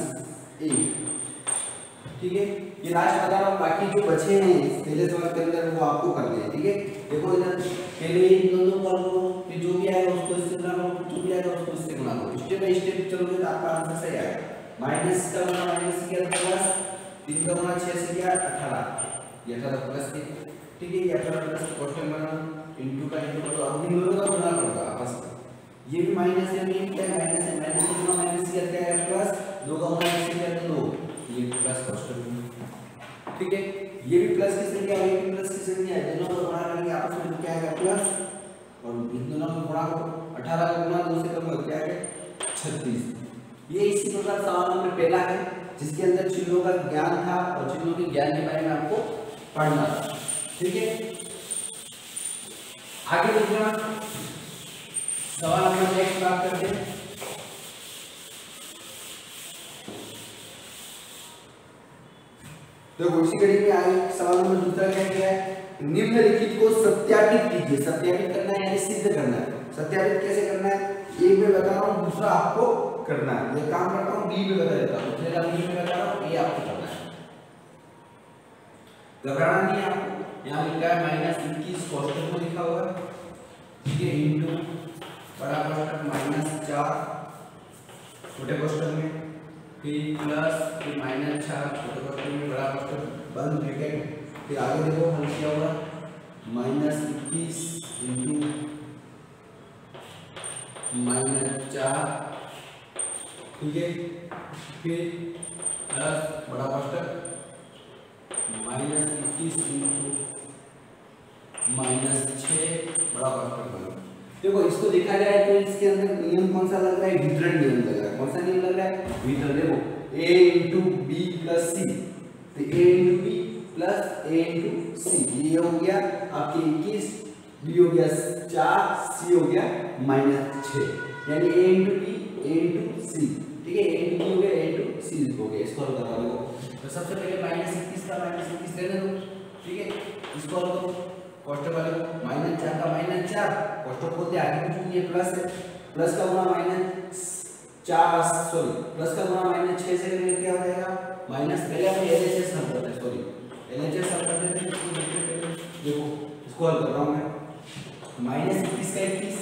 Speaker 6: ठीक है। ये लास्ट बता रहा हूँ, बाकी जो बचे हैं पहले सवाल के अंदर वो आपको करने हैं, ठीक है। देखो इधर पहले इन दोनों कर लो, फिर जो भी आएगा उसको इससे गुणा करो, जो भी आएगा उसको इससे गुणा करो, स्टेप बाय स्टेप चलोगे तो आपका आंसर सही आएगा। माइनस का गुणा माइनस से किया प्लस, 3 का गुणा 6 से किया 18, ये 18 प्लस के, ठीक है। ये 18 प्लस क्वेश्चन बना इनटू का इनटू करो, अब इन दोनों का गुणा करो आपस में, ये भी माइनस है, ये क्या माइनस है, माइनस का गुणा माइनस किया क्या है प्लस, 2 का गुणा इससे किया तो 2, ये प्लस क्वेश्चन, ठीक है। ये भी प्लस की संख्या है, ये भी प्लस की संख्या है, दोनों को गुणा करके आपस में क्या आएगा प्लस, और इन दोनों को गुणा करो, 18 का गुणा 2 से करूंगा क्या आएगा 36। ये इसी प्रकार सवाल नंबर पहला है जिसके अंदर चिन्हों का ज्ञान था और चिन्हों के ज्ञान के बारे में आपको पढ़ना था, ठीक है। आगे देखना सवाल नंबर नेक्स्ट बात करते हैं। देखो इसी कड़ी में आगे सवाल नंबर दूसरा क्या किया है, निम्नलिखित को सत्यापित कीजिए। सत्यापित करना है यानी सिद्ध करना है। सत्यापित कैसे करना है, एक में बता रहा हूँ, दूसरा आपको करना है। ये काम करता हूँ बी में बता देता हूँ, दूसरे का बी में बता रहा हूँ, ये आपको करना है, घबराना नहीं है आपको। यहाँ लिखा है -21 कोष्टक में लिखा हुआ है, ठीक है, इंटू बड़ा कोष्टक -4 छोटे कोष्टक में, फिर प्लस फिर -4 छोटे कोष्टक में बड़ा कोष्टक बंद ब्रैकेट, फिर आगे देखो हल किया हुआ -21 इंटू -4, ठीक है, फिर प्लस बड़ा कोष्टक -21 इंटू -6 बड़ा कोष्टक बना। देखो इसको देखा जाए तो इसके अंदर नियम कौन सा लग रहा है, वितरण नियम लग रहा है। कौन सा नियम लग रहा है, वितरण। देखो a into B plus C, तो a into B plus a into C, ये हो गया आपके 21, b हो गया 4, c हो गया -6, यानी a into B a into C, ठीक है, a इंटू बी हो गया a इंटू सी हो गया। इसको हल करवा लो। तो सबसे पहले -21 का -21 लेने दो, ठीक है, इसको हल करो। कोष्टक वाले को -4 का -4 कोष्टक बोलते हैं, आगे क्योंकि ये प्लस है, प्लस का गुणा -4 सॉरी प्लस का गुणा -6 से करेंगे क्या हो जाएगा, माइनस, पहले हम LHS हल करते हैं, सॉरी LHS हल करते हैं। देखो इसको हल कर रहा हूं मैं, -21 का 21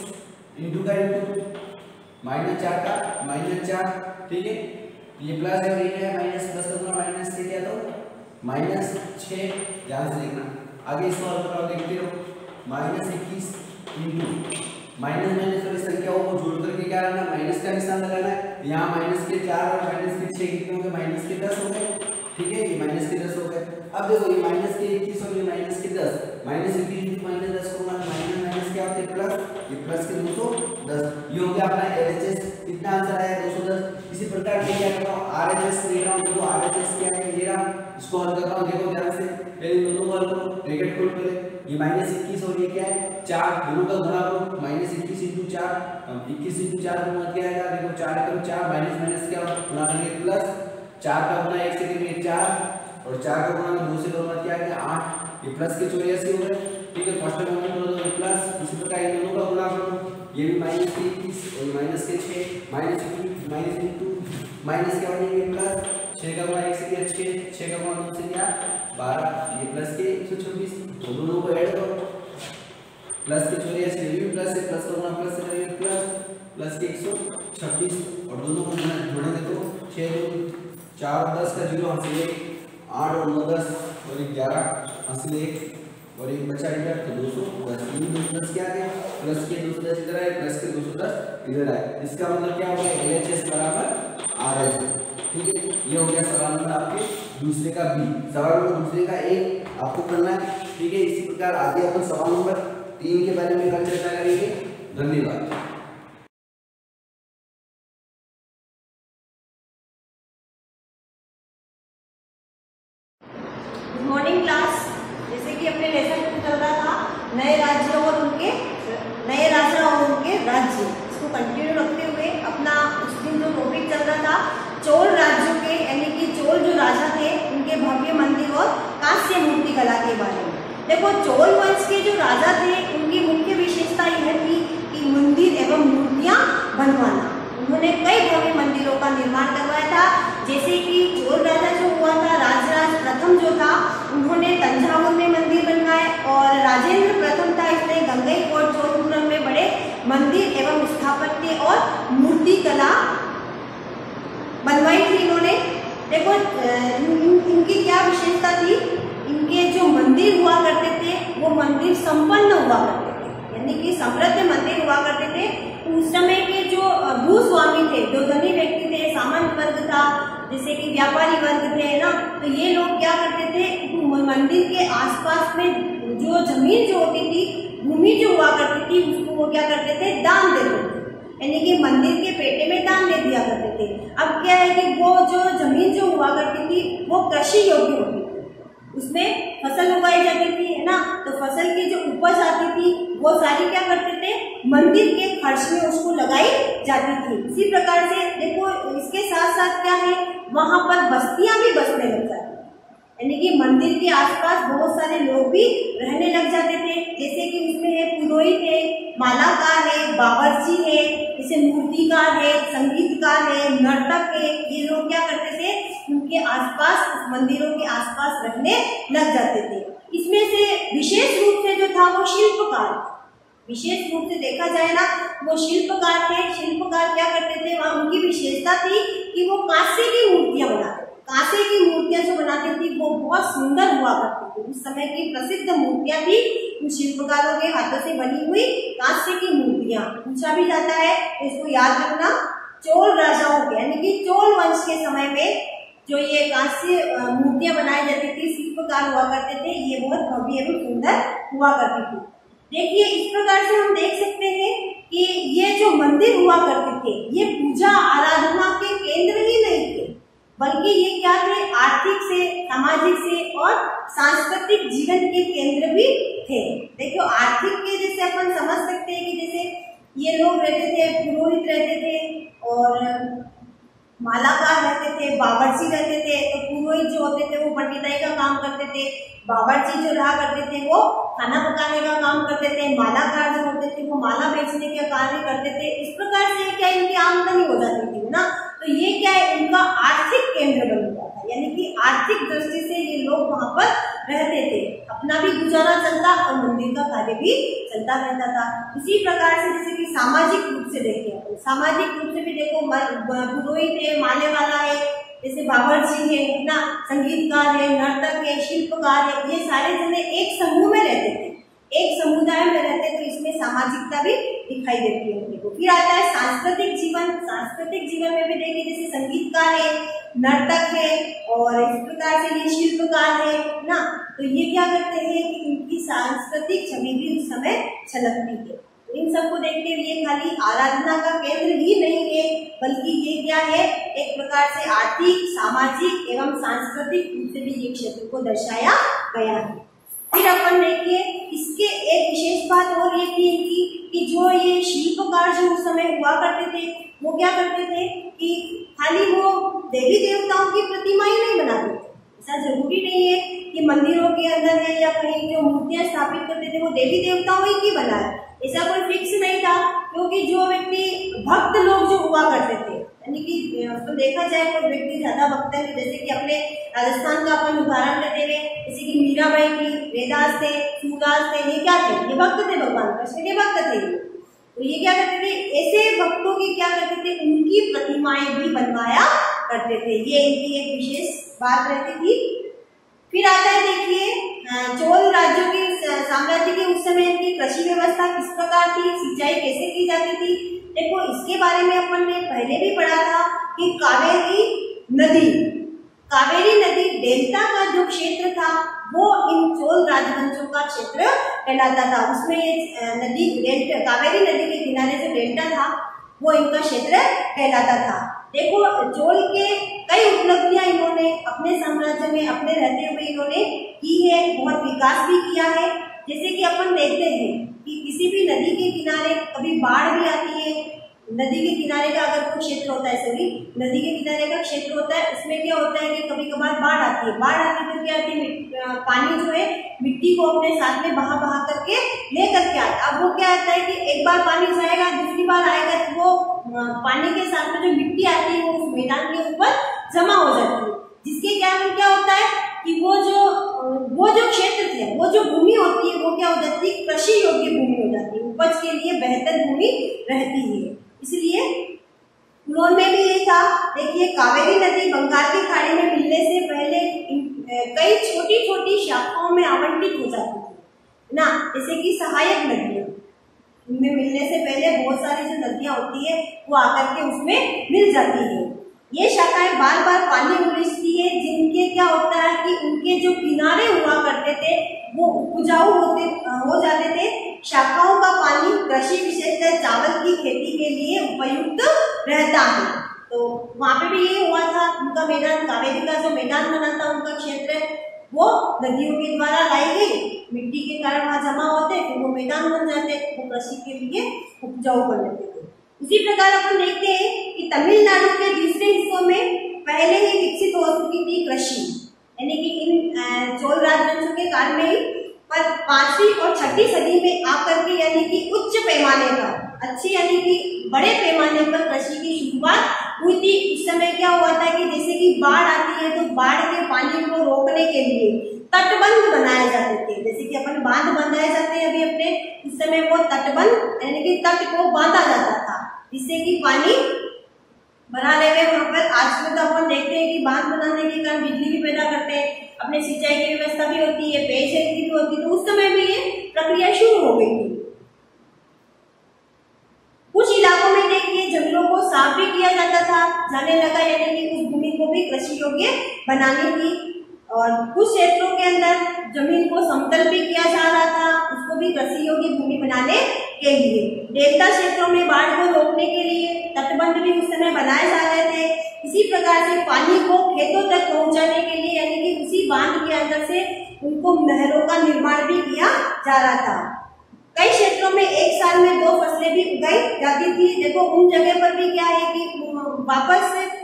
Speaker 6: इंटू का इंटू -4 का -4, ठीक है, ये प्लस है और ये क्या है माइनस, प्लस का गुणा माइनस से क्या दो -6, ध्यान से देखना। आगे इसको हल करो, देखते रहो, -21 इंटू माइनस वाली संख्याओं को जोड़ करके क्या करना है, माइनस का निशान लगाना है। यहाँ माइनस के 4 और माइनस के 6 कितने हो गए, माइनस के 10 हो गए, ठीक है, ये माइनस के 10 हो गए। अब देखो ये माइनस के 21 और ये माइनस के 10, -21 इंटू -10 को माइनस क्या होते हैं, प्लस, ये प्लस के 210, ये हो गया अपना LHS। कितना आंसर आया, 210। इसी प्रकार से क्या कर रहा हूँ, RHS ले रहा हूँ, देखो RHS क्या है, ले रहा हूँ, इसको हल कर रहा हूँ। देखो ध्यान से, पहले दोनों को हल करो, ब्रैकेट खोल पहले, ये -21 और ये क्या है 4, दोनों का गुणा करो, -21 इंटू 4, 21 इंटू 4 गुणा क्या आएगा, देखो 4 करो 4, माइनस माइनस क्या गुणा करेंगे प्लस, 4 का गुणा 1 से करेंगे 4 और 4 का गुणा 2 से करोगे क्या आएगा 8, ये प्लस के 84 हो गए, ठीक है, कोष्टक में करो तो प्लस, इसी प्रकार इन दोनों का गुणा करो, ये भी -21 और माइनस के 6, माइनस इंटू माइनस क्या बनेंगे प्लस, 6 का गुणा 1 से किया 6 का गुणा 2 से किया 12, ये प्लस के 126, तो दोनों को ऐड करो, प्लस के 84 ये भी प्लस है, प्लस का गुणा प्लस से करेंगे प्लस के 126 और दोनों को जोड़ेंगे तो 6 4 और 10 का 0 हासिल 1, 8 और 9 10 और 11 हासिल 1 और 1 बचा इधर, तो 210, इन 210 क्या आ गया, प्लस के 210 इधर आए, प्लस के 210 इधर आए। इसका मतलब क्या हो गया, LHS बराबर RH, ठीक है। ये हो गया सवाल नंबर आपके दूसरे का बी। सवाल नंबर दूसरे का ए आपको करना है, ठीक है। इसी प्रकार आगे अपन सवाल नंबर 3 के बारे में कल चर्चा करेंगे। धन्यवाद।
Speaker 7: Good morning class. जैसे कि अपने लेसन चल रहा था नए राज्य और उनके नए राजा और उनके राज्य, इसको कंटिन्यू रखते हुए अपना उस दिन जो टॉपिक चल रहा था चोल राज्यों के, यानी कि चोल जो राजा थे उनके भव्य मंदिर और कांस्य मूर्ति कला के बारे में। देखो चोल वंश के जो राजा थे उनकी मुख्य विशेषता यह थी कि मंदिर एवं मूर्तियां बनवाना। उन्होंने कई भव्य मंदिरों का निर्माण करवाया था, जैसे कि चोल राजा जो हुआ था राजराज प्रथम जो था उन्होंने तंजावुर में मंदिर बनवाए और राजेंद्र प्रथम था इसने गंगईकोट चोलपुरम में बड़े मंदिर एवं स्थापत्य और मूर्ति कला बनवाई थी इन्होंने। देखो इनकी क्या विशेषता थी, इनके जो मंदिर हुआ करते थे वो मंदिर संपन्न हुआ करते थे, यानी कि समृद्ध मंदिर हुआ करते थे। उस समय के जो भूस्वामी थे, जो धनी व्यक्ति थे, सामंत वर्ग था, जैसे कि व्यापारी वर्ग थे ना, तो ये लोग क्या करते थे, मंदिर के आसपास में जो जमीन जो होती थी, भूमि जो हुआ करती थी, उसको वो क्या करते थे, दान देते थे, यानी कि मंदिर के पेटे में दान दे दिया करते थे। अब क्या है कि वो जो जमीन जो हुआ करती थी वो कृषि योग्य होती थी, उसमें फसल उगाई जाती थी, है ना, तो फसल की जो उपज आती थी वो सारी क्या करते थे, मंदिर के खर्च में उसको लगाई जाती थी। इसी प्रकार से देखो इसके साथ साथ क्या है, वहां पर बस्तियां भी बसने लग जाती, यानी कि मंदिर के आसपास बहुत सारे लोग भी रहने लग जाते थे, जैसे कि उसमें है पुरोहित है, मालाकार है, बावर्ची है, जैसे मूर्तिकार है, संगीतकार है, नर्तक है, ये लोग क्या करते थे, उनके आसपास, मंदिरों के आसपास रहने लग जाते थे। इसमें उसमें से विशेष रूप से जो था वो शिल्पकार, विशेष रूप से देखा जाए ना वो शिल्पकार थे। शिल्पकार क्या करते थे, वहाँ उनकी विशेषता थी कि वो कांसे की मूर्तियां बनाते थे। कांसे की मूर्तियां जो बनाती थी वो बहुत सुंदर हुआ करती थी। उस समय की प्रसिद्ध मूर्तियां थी उन शिल्पकारों के हाथों से बनी हुई कांसे की मूर्तियां। पूछा भी जाता है तो इसको याद रखना, चोल राजाओं के यानी कि चोल वंश के समय में जो ये कांस्य मूर्तियां बनाई जाती थी, शिल्पकार हुआ करते थे, ये बहुत भव्य एवं सुंदर हुआ करती थी। देखिए इस प्रकार से हम देख सकते हैं कि ये जो मंदिर हुआ करते थे ये पूजा आराधना के केंद्र ही नहीं थे, बल्कि ये क्या थे, आर्थिक से, सामाजिक से और सांस्कृतिक जीवन के केंद्र भी थे। देखो आर्थिक के जैसे अपन समझ सकते हैं कि जैसे ये लोग रहते थे, पुरोहित रहते थे और मालाकार रहते थे, बावर्ची रहते थे। तो पुरोहित जो होते थे वो पंडिताई का काम करते थे, बावर्ची जो रहा करते थे वो खाना पकाने का काम करते थे, मालाकार जो होते थे वो माला बेचने का कार्य करते थे। इस प्रकार से क्या इनकी आमदनी हो जाती थी ना, तो ये क्या है, इनका आर्थिक केंद्र बन गया था, यानी कि आर्थिक दृष्टि से ये लोग वहां पर रहते थे, अपना भी गुजारा चलता और मंदिर का कार्य भी चलता रहता था। इसी प्रकार से जैसे कि सामाजिक रूप से देखें, सामाजिक रूप से भी देखो पुरोहित है, माले वाला है, जैसे बावर्ची है ना, संगीतकार है, नर्तक है, शिल्पकार है, ये सारे जने एक समूह में रहते थे, एक समुदाय में रहते, तो इसमें सामाजिकता भी दिखाई देती है उनको। फिर आता है सांस्कृतिक जीवन। सांस्कृतिक जीवन में भी देखिए जैसे संगीतकार है, नर्तक है और इस प्रकार से ये शिल्पकार है ना, तो ये क्या करते हैं कि इनकी सांस्कृतिक छवि भी उस समय छलकती है। इन सबको देखते हुए ये खाली आराधना का केंद्र ही नहीं है, बल्कि ये क्या है, एक प्रकार से आर्थिक, सामाजिक एवं सांस्कृतिक रूप से भी ये क्षेत्र को दर्शाया गया है। फिर अपन देखिए इसके एक विशेष बात और ये थी कि जो ये शिल्पकार जो उस समय हुआ करते थे वो क्या करते थे कि खाली वो देवी देवताओं की प्रतिमा ही नहीं बनाते थे। ऐसा जरूरी नहीं है कि मंदिरों के अंदर है या कहीं जो मूर्तियां स्थापित करते थे वो देवी देवताओं ही की बनाए, ऐसा कोई फिक्स नहीं था। क्योंकि जो व्यक्ति भक्त लोग जो हुआ करते थे, यानी कि तो देखा जाए कोई व्यक्ति ज्यादा भक्त है, जैसे कि अपने राजस्थान का अपन उदाहरण लेते हुए जैसे कि मीराबाई थी, वेदास थे, सूरदास थे, ये क्या थे, ये भक्त थे, भगवान कृष्ण के भक्त थे। तो ये क्या करते थे, ऐसे भक्तों की क्या करते थे, उनकी प्रतिमाएं भी बनवाया करते थे, ये इनकी एक विशेष बात रहती थी। फिर आता है देखिए चोल राज्यों के साम्राज्य के उस समय की कृषि व्यवस्था किस प्रकार थी, सिंचाई कैसे की जाती थी। देखो इसके बारे में अपन ने पहले भी पढ़ा था कि कावेरी नदी डेल्टा का जो क्षेत्र था वो इन चोल राजवंशों का क्षेत्र कहलाता था। उसमें ये नदी डेल्टा, कावेरी नदी के किनारे जो डेल्टा था वो इनका क्षेत्र कहलाता था। देखो चोल के कई उपलब्धियां इन्होंने अपने साम्राज्य में अपने रहते हुए इन्होंने की है, बहुत विकास भी किया है। जैसे कि अपन देखते हैं कि किसी भी नदी के किनारे कभी बाढ़ भी आती है, नदी के किनारे का अगर कोई क्षेत्र होता है, नदी के किनारे का क्षेत्र होता है, उसमें क्या होता है कि कभी कभार बाढ़ आती है। बाढ़ आती है तो क्या आती है, पानी जो है मिट्टी को अपने साथ में बहा करके ले करके आता है। अब वो क्या आता है कि एक बार पानी जाएगा, दूसरी बार आएगा तो वो पानी के साथ में जो मिट्टी आती है वो उस मैदान के ऊपर जमा हो जाती है, जिसके कारण क्या होता है कि वो जो क्षेत्र थे, वो जो भूमि होती है वो क्या हो जाती है, कृषि योग्य भूमि हो जाती है, उपज के लिए बेहतर भूमि रहती है। इसलिए उन्होंने भी ये था, देखिए कावेरी नदी बंगाल की खाड़ी में मिलने से पहले कई छोटी छोटी शाखाओं में आवंटित हो जाती थी ना, जैसे कि सहायक नदियां, उनमें मिलने से पहले बहुत सारी जो नदियां होती है वो आकर के उसमें मिल जाती है। ये शाखाएं बार बार पानी उलिझती है, जिनके क्या होता है कि उनके जो किनारे हुआ करते थे वो उपजाऊ हो जाते थे। शाखाओं का पानी कृषि विशेषतः चावल की खेती के लिए उपयुक्त रहता है। तो वहां पे भी ये हुआ था, उनका मैदान, कावेरी का जो मैदान बना था, उनका क्षेत्र वो नदियों के द्वारा लाई गई मिट्टी के कारण वहां जमा होते, फिर वो मैदान बन जाते, वो कृषि के लिए उपजाऊ बन लेते थे। इसी प्रकार अपन देखते हैं कि तमिलनाडु के दूसरे हिस्सों में पहले ही विकसित हो चुकी थी कृषि, यानी कि इन चोल राजवंशों के काल में ही, पर 5वीं और 6ठी सदी में आकर के यानी कि उच्च पैमाने पर, अच्छी यानी कि बड़े पैमाने पर कृषि की शुरुआत हुई थी। इस समय क्या हुआ था कि जैसे कि बाढ़ आती है तो बाढ़ के पानी को रोकने के लिए तटबंध बनाए जाते थे। जैसे कि अपन बांध बनाए जाते हैं अभी अपने, उस समय वो तटबंध यानी कि तट को बांधा जाता था जिससे कि पानी बना ले गए वहां पर। आज में तो अपन देखते हैं कि बांध बनाने के कारण बिजली भी पैदा करते हैं, अपने सिंचाई की व्यवस्था भी होती है, पेयजल की भी होती है। तो उस समय में ये प्रक्रिया शुरू हो गई थी। कुछ इलाकों में देखिए जंगलों को साफ भी किया जाता था, जाने लगा, यानी कि उस भूमि को भी कृषि योग्य बनानी थी। और कुछ क्षेत्रों के अंदर जमीन को समतल भी किया जा रहा था, उसको भी कृषि योग्य भूमि बनाने के लिए। डेल्टा क्षेत्रों में बाढ़ को रोकने के लिए तटबंध भी उस समय बनाए जा रहे थे। इसी प्रकार से पानी को खेतों तक पहुंचाने के लिए यानी कि उसी बांध के अंदर से उनको नहरों का निर्माण भी किया जा रहा था। कई क्षेत्रों में एक साल में 2 फसलें भी उगाई जाती थी। देखो उन जगह पर भी क्या है कि वापस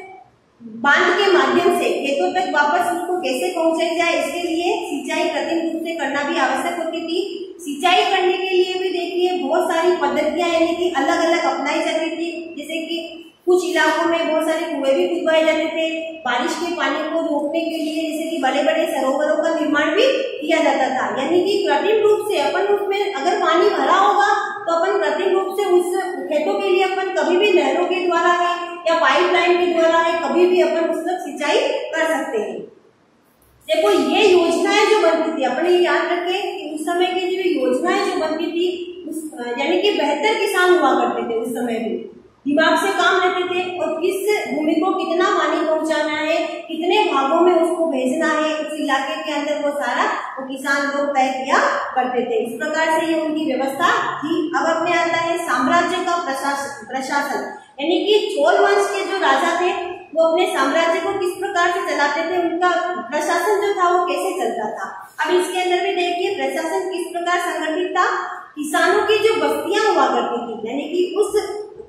Speaker 7: बांध के माध्यम से खेतों तक वापस उसको कैसे पहुंचाई जाए, इसके लिए सिंचाई कृत्रिम रूप से करना भी आवश्यक होती थी। सिंचाई करने के लिए भी देखिए बहुत सारी पद्धतियां यानी कि अलग अलग अपनाई जाती थी। जैसे कि कुछ इलाकों में बहुत सारे कुएं भी खुदवाए जाते थे बारिश के पानी को रोकने के लिए, जैसे कि बड़े बड़े सरोवरों का निर्माण भी किया जाता था। यानी कि कृत्रिम रूप से अपन उसमें अगर पानी भरा होगा तो अपन कृत्रिम रूप से उस खेतों के लिए अपन कभी भी नहरों के द्वारा है या पाइपलाइन के द्वारा है, कभी भी अपन उस तक सिंचाई कर सकते हैं। देखो ये योजनाएं जो बनती थी, अपने याद रखें कि उस समय की जो योजनाएं जो बनती थी उस यानी कि बेहतर किसान हुआ करते थे। उस समय भी दिमाग से काम लेते थे और किस भूमि को कितना पानी पहुंचाना है, कितने भागों में उसको भेजना है, उस इलाके के अंदर वो सारा वो किसान लोग तय किया करते थे। इस प्रकार से ये उनकी व्यवस्था थी। अब अपने आता है साम्राज्य का प्रशासन, यानी कि चोल वंश के जो राजा थे वो अपने साम्राज्य को किस प्रकार से चलाते थे, उनका प्रशासन जो था वो कैसे चलता था। अब इसके अंदर भी देखिए प्रशासन किस प्रकार संगठित था। किसानों की जो बस्तियां हुआ करती थी, यानी कि उस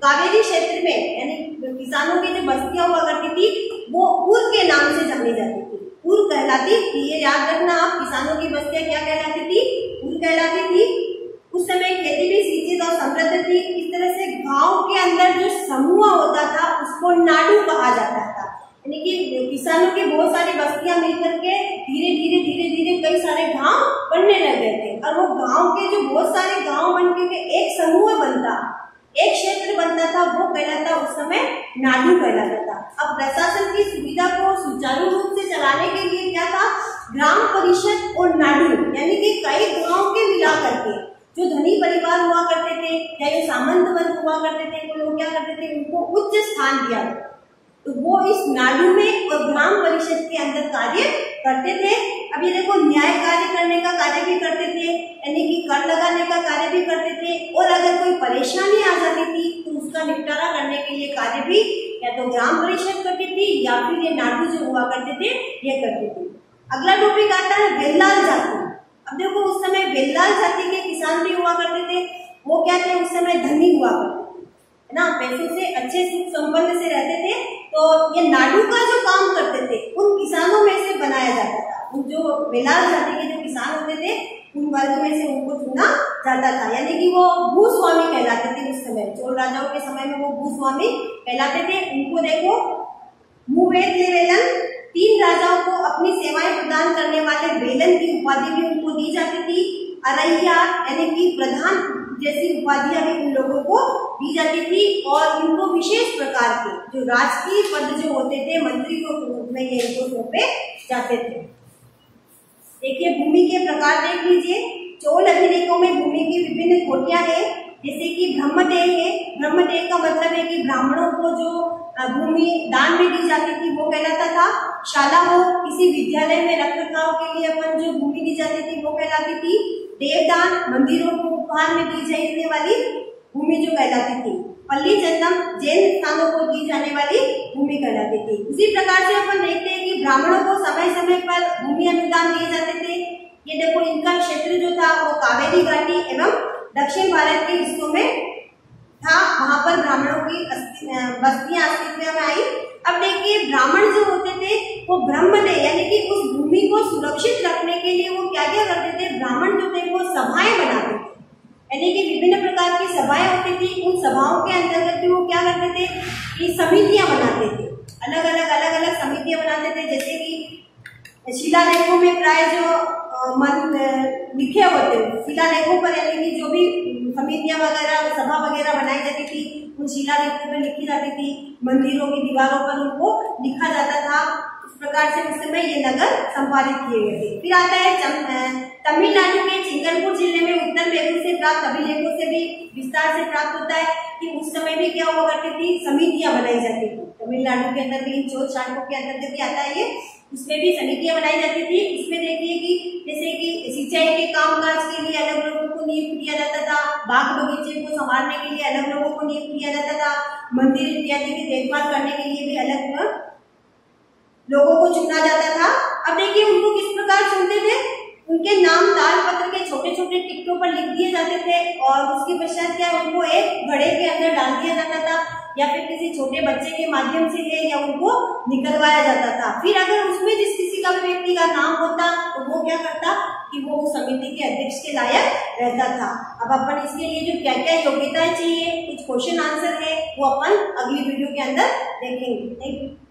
Speaker 7: कावेरी क्षेत्र में यानी किसानों की जो बस्तियां हुआ करती थी वो उर के नाम से जानी जाती थी, उर कहलाती थी। ये याद रखना आप, किसानों की बस्तियां क्या कहलाती थी, उर कहलाती थी। उस समय खेती भी सिंचित और समृद्ध थी। इस तरह से गांव के अंदर जो समूह होता था उसको नाडू कहा जाता था। यानी कि किसानों की बहुत सारी बस्तियां मिलकर के धीरे धीरे कई सारे गांव बनने लगे थे और वो गांव के जो बहुत सारे गांव बनके के एक समूह बनता, एक क्षेत्र बनता था, वो कहलाता उस समय नाडू कहलाता था। अब प्रशासन की सुविधा को सुचारू रूप से चलाने के लिए क्या था, ग्राम परिषद और नाडू यानी कि कई गांव के मिला करके जो धनी परिवार हुआ करते थे या जो सामंत वर्ग हुआ करते थे वो लोग क्या करते थे, उनको उच्च स्थान दिया, तो वो इस नाडू में और ग्राम परिषद के अंदर कार्य करते थे। अब ये देखो न्याय कार्य करने का कार्य भी करते थे, यानी कि कर लगाने का कार्य भी करते थे, और अगर कोई परेशानी आ जाती थी तो उसका निपटारा करने के लिए कार्य भी या तो ग्राम परिषद करती थी या फिर ये नाडू जो हुआ करते थे ये करते थे। अगला टॉपिक आता है वेल्लाल जाति। अब देखो उस समय वेल्लाल जाति के किसान भी हुआ करते थे। वो क्या थे, उस समय धनी हुआ करते थे ना, पैसों से अच्छे सुख संपन्न से रहते थे। तो ये नाडू का जो काम करते थे उन किसानों में से बनाया जाता था। उन जो वेल्लाल जाति के जो किसान होते थे उन वर्ग में से उनको चुना जाता था, यानी कि वो भूस्वामी कहलाते थे। उस समय चोल राजाओं के समय में वो भूस्वामी कहलाते थे। उनको देखो मुवेद वेलन, 3 राजाओं को अपनी सेवाएं प्रदान करने वाले वेलन की उपाधि भी उनको दी जाती थी। अरैया यानी कि प्रधान जैसी उपाधियां भी उन लोगों को दी जाती थी और इनको विशेष प्रकार के जो राजकीय पद जो होते थे मंत्री के रूप में ये इनको सौंपे जाते थे। देखिए भूमि के प्रकार देख लीजिए। चोल अभिलेखों में भूमि की विभिन्न कोटियां हैं, जैसे कि ब्रह्मदेह है। ब्रह्मदेह का मतलब है कि ब्राह्मणों को जो भूमि दान में दी जाती थी वो कहलाता था। शाला हो, किसी विद्यालय में रखरखाव के लिए अपन जो भूमि दी जाती थी वो कहलाती थी। देवदान, मंदिरों को उपहार में दी जाने वाली भूमि जो कहलाती थी। पल्ली चंदम, जैन स्थानों को दी जाने वाली भूमि कहलाती थी। उसी प्रकार से अपन देखते हैं कि ब्राह्मणों को समय समय पर भूमि अनुदान दिए जाते थे। ये देखो इनका क्षेत्र जो था वो कावेरी घाटी एवं दक्षिण भारत के हिस्सों में था, वहां पर ब्राह्मणों की बस्तियां अस्तित्व में आई। अब देखिए ब्राह्मण जो होते थे वो ब्रह्मदेह यानी कि उस भूमि को सुरक्षित रखने के लिए वो क्या क्या करते थे, ब्राह्मण जो थे वो सभाएं बनाते थे, यानी कि विभिन्न प्रकार की सभाएं होती थी। उन सभाओं के अंतर्गत वो क्या करते थे कि समितियां बनाते थे, अलग अलग समितियां बनाते थे। जैसे कि शिलालेखों में प्राय जो लिखे होते हैं, शिलालेखों पर यानी कि जो भी समितियां वगैरह सभा वगैरह बनाई जाती थी उन शिलालेखों में लिखी जाती थी, मंदिरों की दीवारों पर उनको लिखा जाता था। इस प्रकार से उस समय ये नगर संपादित किए गए थे। फिर आता है तमिलनाडु के चिंगलपुर जिले में उत्तर मेरू से प्राप्त अभिलेखों से भी विस्तार से प्राप्त होता है कि उस समय भी क्या हुआ करती थी, समितियां बनाई जाती थी। तमिलनाडु के अंदर भी जो शासकों के अंतर्गत आता है ये, उसमें भी समितियां बनाई जाती थी। इसमें देखिए कि जैसे कि सिंचाई के कामकाज के लिए अलग लोगों को नियुक्त किया जाता था, बाग बगीचे को संभालने के लिए अलग लोगों को नियुक्त किया जाता था, मंदिर इत्यादि की देखभाल करने के लिए भी अलग लोगों को चुना जाता था। अब देखिए उनको किस प्रकार चुनते थे, उनके नाम तालपत्र के छोटे छोटे टिकटों पर लिख दिए जाते थे और उसके पश्चात क्या उनको एक घड़े के अंदर डाल दिया जाता था या फिर किसी छोटे बच्चे के माध्यम से है या उनको निकलवाया जाता था। फिर अगर उसमें जिस किसी का भी व्यक्ति का नाम होता तो वो क्या करता कि वो उस समिति के अध्यक्ष के लायक रहता था। अब अपन इसके लिए जो क्या क्या योग्यताएं चाहिए, कुछ क्वेश्चन आंसर है वो अपन अगली वीडियो के अंदर देखेंगे। Thank you.